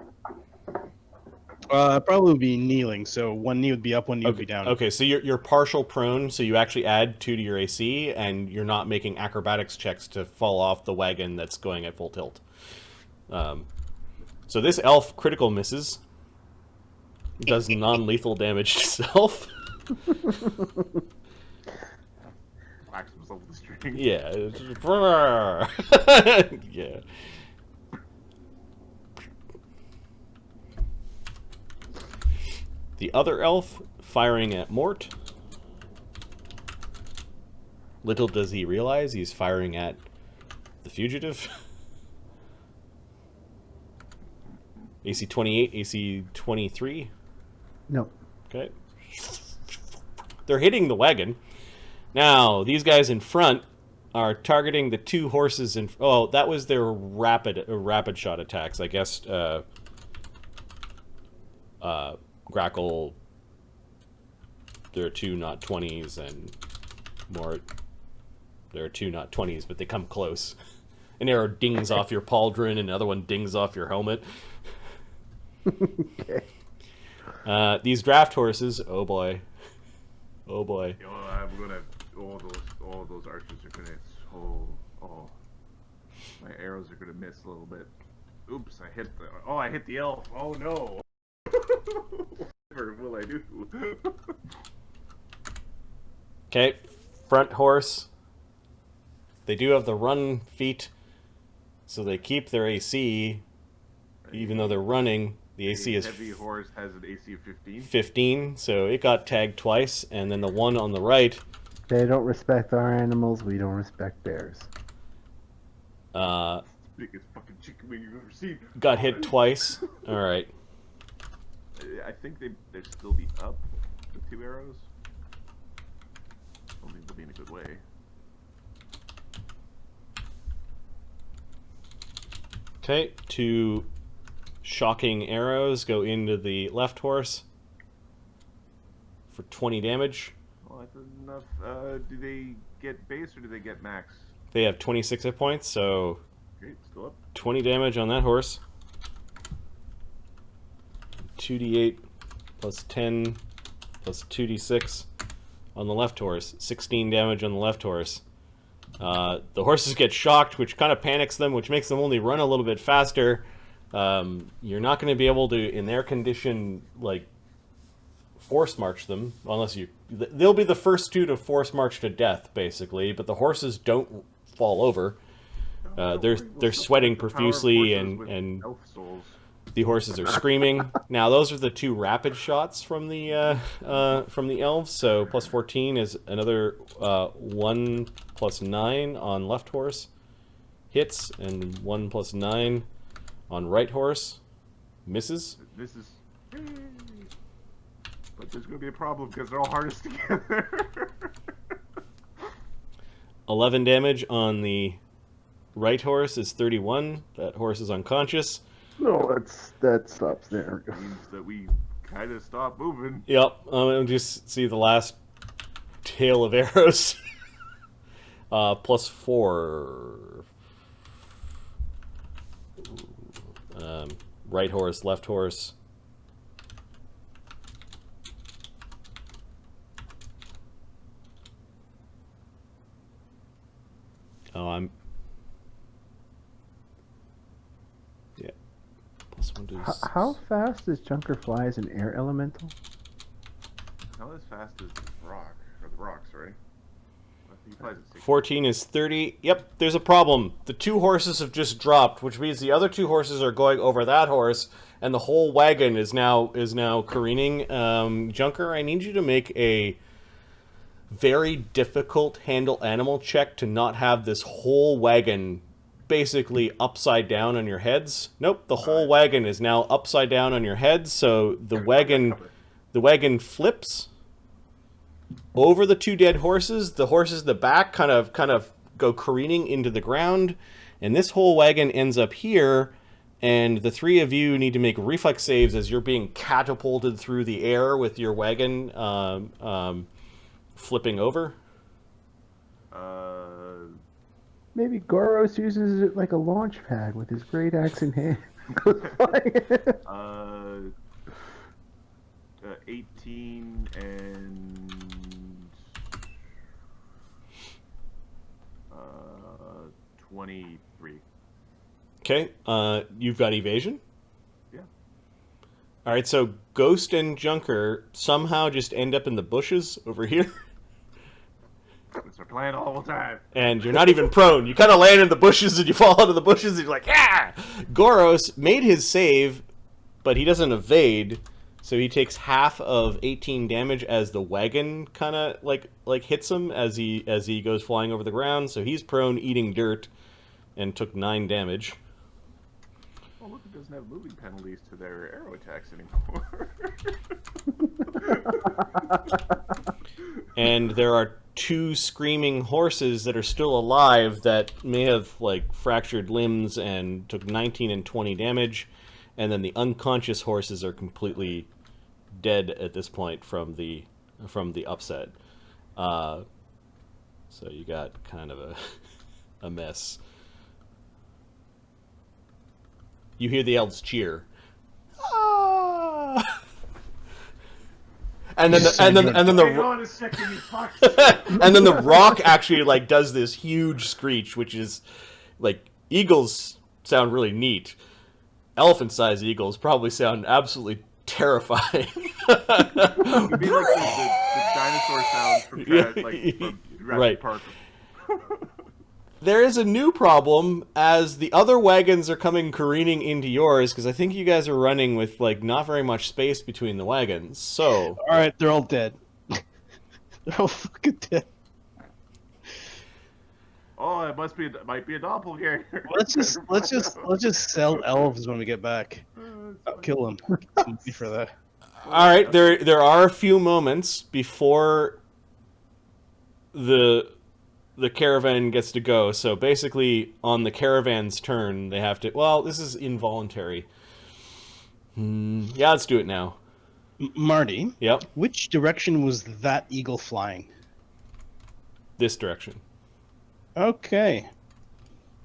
Probably would be kneeling. So one knee would be up, one knee would be down. Okay, so you're partial prone, so you actually add 2 to your AC, and you're not making acrobatics checks to fall off the wagon that's going at full tilt. So this elf critical misses. Does non-lethal damage to self. Whacks himself with the string. Yeah. Yeah. The other elf firing at Mort. Little does he realize he's firing at the fugitive. AC 28, AC 23. No. Okay. They're hitting the wagon. Now, these guys in front are targeting the 2 horses in... Oh, that was their rapid shot attacks. I guess Grakkel, there are 2 not 20s, and Mort, there are 2 not 20s, but they come close. An arrow dings off your pauldron, and another one dings off your helmet. Okay. These draft horses, oh boy. Oh boy. Yo, I'm gonna... All those archers are gonna... Oh. My arrows are gonna miss a little bit. Oops, I hit the... Oh, I hit the elf. Oh no. Whatever will I do? Okay, front horse. They do have the run feat, so they keep their AC, even though they're running. The AC is... Heavy horse has an AC of 15. 15, so it got tagged twice, and then the one on the right... They don't respect our animals, we don't respect theirs. Biggest fucking chicken wing you've ever seen. Got hit twice. Alright. I think they'd still be up with 2 arrows. I don't think they'll be in a good way. Okay, 2 shocking arrows go into the left horse for 20 damage. Well, that's enough. Do they get base or do they get max? They have 26 hit points, so Great, still up. 20 damage on that horse. 2d8 plus 10 plus 2d6 on the left horse. 16 damage on the left horse. The horses get shocked, which kind of panics them, which makes them only run a little bit faster. You're not going to be able to, in their condition, like, force march them, unless you... They'll be the first 2 to force march to death, basically, but the horses don't fall over. They're sweating profusely, and elf souls. the horses are screaming. Now, those are the 2 rapid shots from the elves, so plus 14 is another 1 plus 9 on left horse. Hits, and 1 plus 9 on right horse. Misses. This is... But there's going to be a problem because they're all harnessed together. 11 damage on the right horse is 31. That horse is unconscious. No, that stops there. Means that we kind of stop moving. Yep, just see the last tail of arrows. Plus 4. Right horse, left horse. Oh, I'm... Yeah. Plus 1 to... How fast does Junker fly as an air elemental? How as fast as the rock, or the rocks, right? He flies at 60. 14 is 30. Yep, there's a problem. The 2 horses have just dropped, which means the other 2 horses are going over that horse, and the whole wagon is now careening. Junker, I need you to make a very difficult handle animal check to not have this whole wagon basically upside down on your heads. Nope, the whole wagon is now upside down on your heads, so the wagon flips over the 2 dead horses. The horses in the back kind of go careening into the ground, and this whole wagon ends up here, and the 3 of you need to make reflex saves as you're being catapulted through the air with your wagon flipping over. Maybe Goros uses it like a launch pad with his great axe in hand. Goes flying. 18 and 23. Okay, you've got evasion? Yeah. Alright, so Ghost and Junker somehow just end up in the bushes over here. It's our plan all the time. And you're not even prone. You kind of land in the bushes and you fall out of the bushes and you're like, ah! Goros made his save, but he doesn't evade, so he takes half of 18 damage as the wagon kind of like hits him as he goes flying over the ground. So he's prone, eating dirt, and took 9 damage. Oh, look, it doesn't have moving penalties to their arrow attacks anymore. And there are 2 screaming horses that are still alive that may have like fractured limbs and took 19 and 20 damage, and then the unconscious horses are completely dead at this point from the upset. So you got kind of a mess. You hear the elves cheer. Ah! And then the rock actually like does this huge screech, which is like, eagles sound really neat. Elephant-sized eagles probably sound absolutely terrifying. It'd be like the dinosaur sounds from Jurassic Right. Park. There is a new problem as the other wagons are coming careening into yours, because I think you guys are running with like not very much space between the wagons. So, all right, they're all dead. They're all fucking dead. Oh, it might be a doppelganger. Let's just sell elves when we get back. I'll kill them. Get money for that. all right, there are a few moments before the caravan gets to go. So basically, on the caravan's turn, they have to... Well, this is involuntary. Yeah, let's do it now. Marty? Yep. Which direction was that eagle flying? This direction. Okay.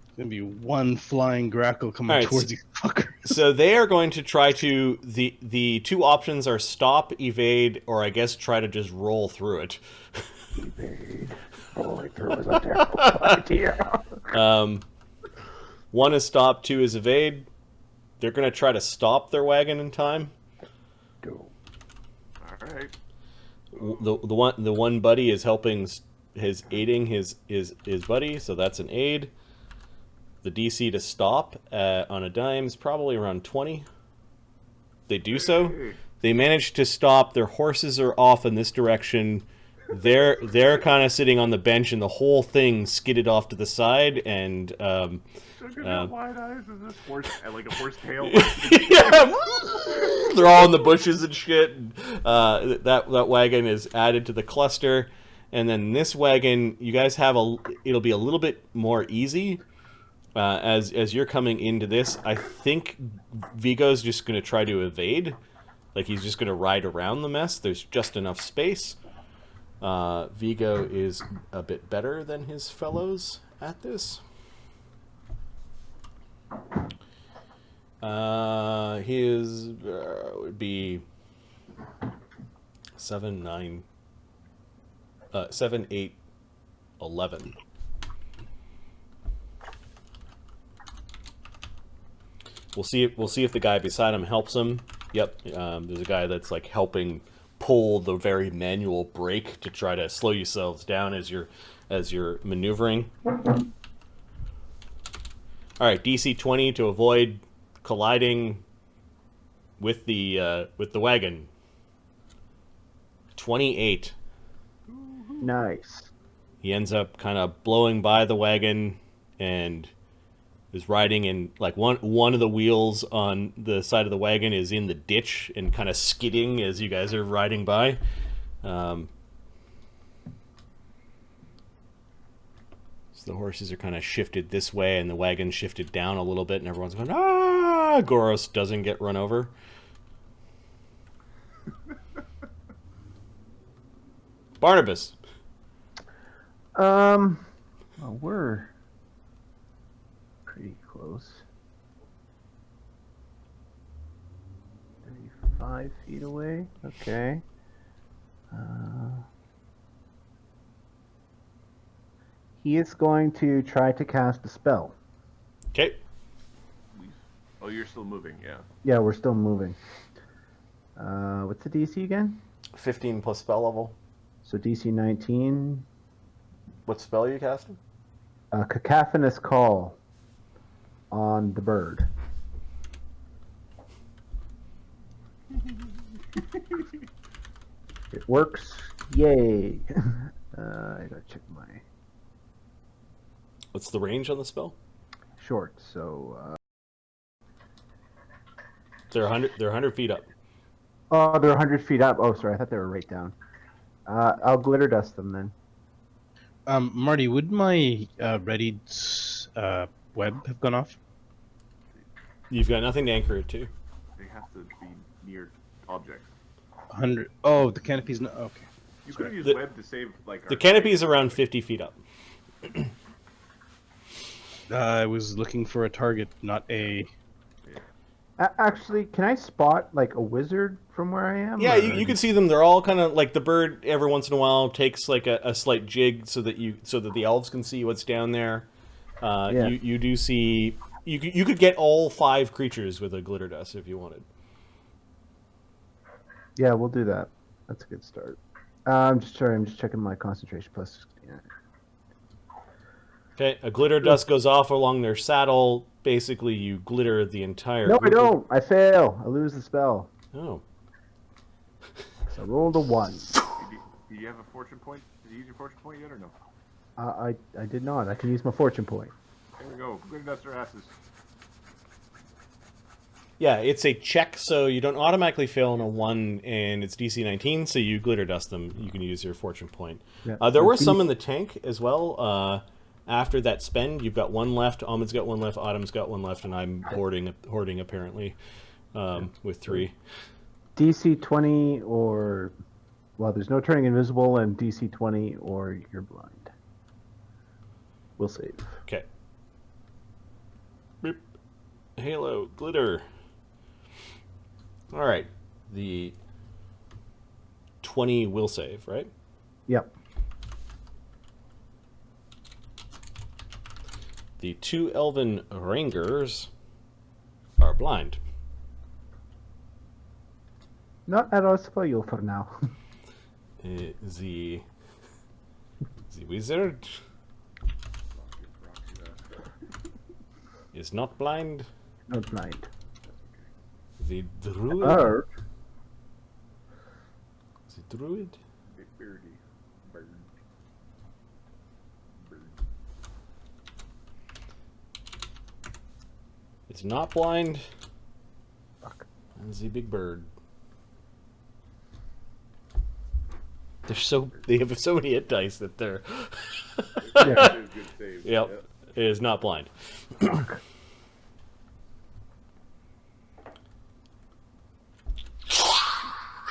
It's going to be one flying Grakkel coming towards these fuckers. So they are going to try to... The 2 options are stop, evade, or I guess try to just roll through it. Evade. Rolling through is a terrible idea. 1 is stop, 2 is evade. They're going to try to stop their wagon in time. Go. All right. The one buddy is aiding his buddy, so that's an aid. The DC to stop on a dime is probably around 20. They do so. They manage to stop. Their horses are off in this direction. They're kind of sitting on the bench, and the whole thing skidded off to the side. And wide eyes. Is this horse like a horse tail? yeah, they're all in the bushes and shit. That wagon is added to the cluster, and then this wagon, you guys have it'll be a little bit more easy as you're coming into this. I think Viggo's just going to try to evade, like he's just going to ride around the mess. There's just enough space. Viggo is a bit better than his fellows at this. His would be 7, 9, 7, 8, 11. We'll see if the guy beside him helps him. Yep, there's a guy that's like helping pull the very manual brake to try to slow yourselves down as you're maneuvering. All right, DC 20 to avoid colliding with the wagon. 28. Nice. He ends up kind of blowing by the wagon and is riding in, like, one of the wheels on the side of the wagon is in the ditch and kind of skidding as you guys are riding by. So the horses are kind of shifted this way and the wagon shifted down a little bit and everyone's going, ah! Goros doesn't get run over. Barnabus. Well, we're pretty close. 35 feet away. Okay. He is going to try to cast a spell. Okay. Oh, you're still moving, yeah. Yeah, we're still moving. What's the DC again? 15 plus spell level. So DC 19. What spell are you casting? Cacophonous Call on the bird. It works. Yay. I gotta check my What's the range on the spell? short. So They're 100 feet up. oh, they're 100 feet up. Oh, sorry, I thought they were right down. I'll glitter dust them then. Marty, would my readied web have gone off? You've got nothing to anchor it to. They have to be near objects. 100. Oh, the canopy's not. Okay. You could use The- web to save, like... The canopy is around 50 feet up. I was looking for a target, not a. Actually, can I spot like a wizard from where I am? Yeah, or- you can see them. They're all kind of like the bird. Every once in a while, takes like a slight jig so that the elves can see what's down there. Yeah. You do see. You could get all 5 creatures with a glitter dust if you wanted. Yeah, we'll do that. That's a good start. I'm just checking my concentration plus. Yeah. Okay, a glitter dust goes off along their saddle. Basically, you glitter the entire. No, I group. don't. I fail. I lose the spell. Oh. So I rolled a 1. Do you have a fortune point? Did you use your fortune point yet or no? I did not. I can use my fortune point. There we go. Glitter dust their asses. Yeah, it's a check, so you don't automatically fail on a 1, and it's DC 19, so you glitter dust them. You can use your fortune point. Yeah. There were some in the tank as well. After that spend, you've got 1 left. Ahmed's got 1 left. Autumn's got 1 left, and I'm hoarding apparently with 3. DC 20 or... Well, there's no turning invisible, and DC 20 or you're blind. We'll save. Okay. Beep. Halo, glitter. All right. The 20 will save, right? Yep. The 2 elven rangers are blind. Not at all for you for now. The wizard is not blind. Not blind. The druid. The druid Big beardy. Bird. is not blind. Fuck. And the big bird. They have so many hit dice that they're. Yeah. Good save. Yep. It is not blind.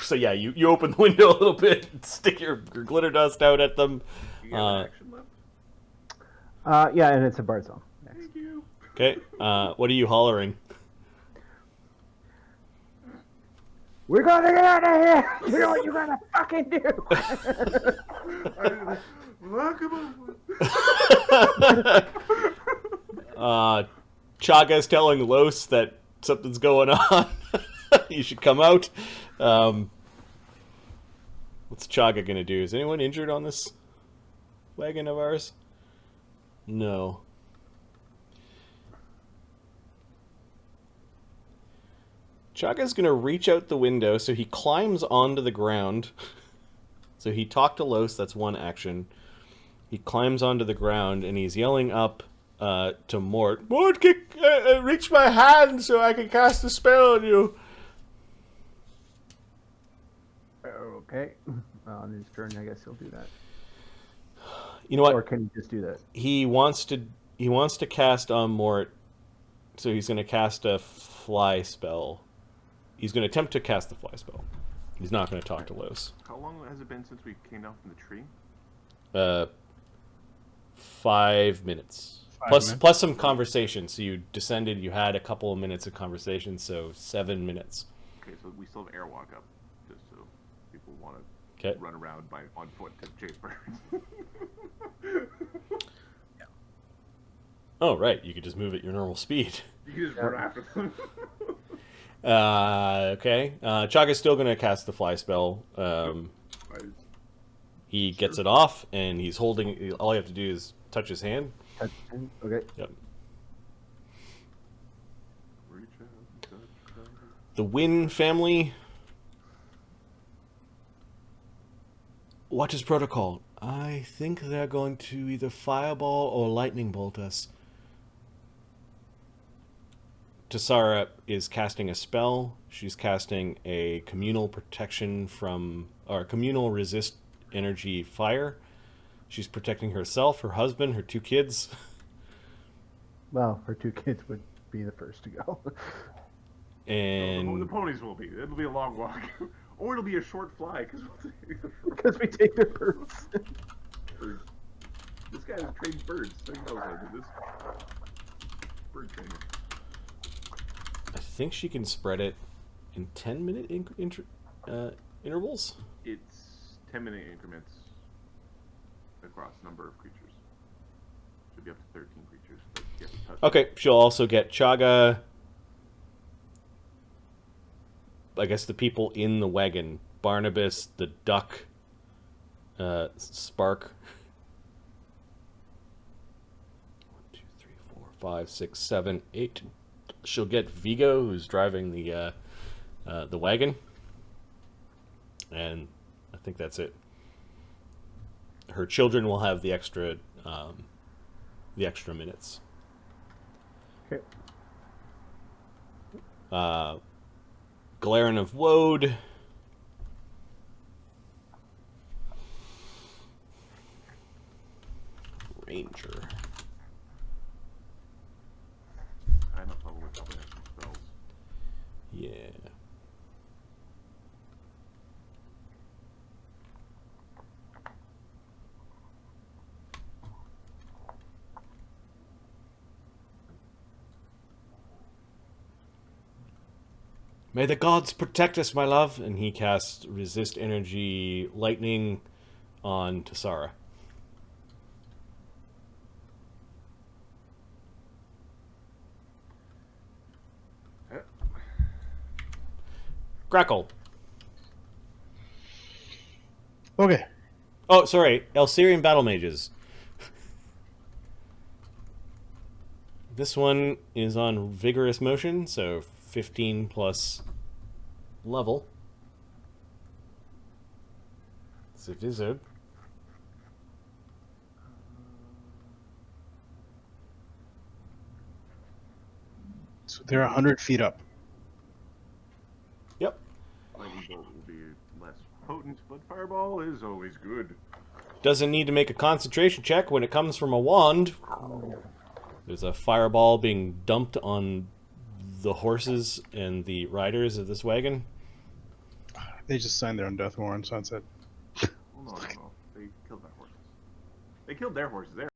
So yeah, you open the window a little bit, stick your glitter dust out at them. You have an action left? Yeah, and it's a bard song. Next. Thank you. Okay. What are you hollering? We're gonna get out of here! You know what you're gonna fucking do! Look at Chaga's telling Los that something's going on. You should come out. What's Chaga gonna do? Is anyone injured on this wagon of ours? No. Chaga's gonna reach out the window, so he climbs onto the ground. So he talked to Los, that's one action. He climbs onto the ground, and he's yelling up to Mort. Mort, reach my hand so I can cast a spell on you. Okay. On his turn, I guess he'll do that. You know what? Or can he just do that? He wants to cast on Mort, so he's going to cast a fly spell. He's going to attempt to cast the fly spell. He's not going to talk to Los. How long has it been since we came down from the tree? 5 minutes. 5 minutes. Plus some conversation. So you descended, you had a couple of minutes of conversation, so 7 minutes. Okay, so we still have airwalk up, just so people want to Okay. run around on foot to chase birds. Oh, right. You could just move at your normal speed. You can just run after them. Okay. Chaga's still going to cast the fly spell. He gets it off, and he's holding... All you have to do is touch his hand. Touch him? Okay. Yep. Reach out, touch, touch. The Wynn family... What is protocol? I think they're going to either fireball or lightning bolt us. Tsarra is casting a spell. She's casting a communal protection from... or communal resist energy fire. She's protecting herself, her husband, her 2 kids. Well, her 2 kids would be the first to go. And... The ponies will be. It'll be a long walk. Or it'll be a short fly, Because we take their birds. This guy has trained birds. So he knows how to do this. Bird training. I think she can spread it in 10-minute intervals. It's 10-minute increments across number of creatures. Should be up to 13 creatures. But you have to touch Okay, she'll also get Chaga. I guess the people in the wagon. Barnabus, the duck, Spark. 1, 2, 3, 4, 5, 6, 7, 8. She'll get Viggo, who's driving the wagon. And I think that's it. Her children will have the extra minutes. Okay. Glaran of Wode. Ranger. I'm not probably with some spells. Yeah. May the gods protect us, my love. And he casts resist energy lightning on Tsarra. Grakkel. Okay. Oh, sorry. Elsyrian battle mages. This one is on vigorous motion, so 15 plus level. So it is it. So they're 100 feet up. Yep. Lightning bolt will be less potent, but fireball is always good. Doesn't need to make a concentration check when it comes from a wand. There's a fireball being dumped on the horses and the riders of this wagon. They just signed their own death warrant, Sunset. Well, no. They killed their horses. They killed their horses.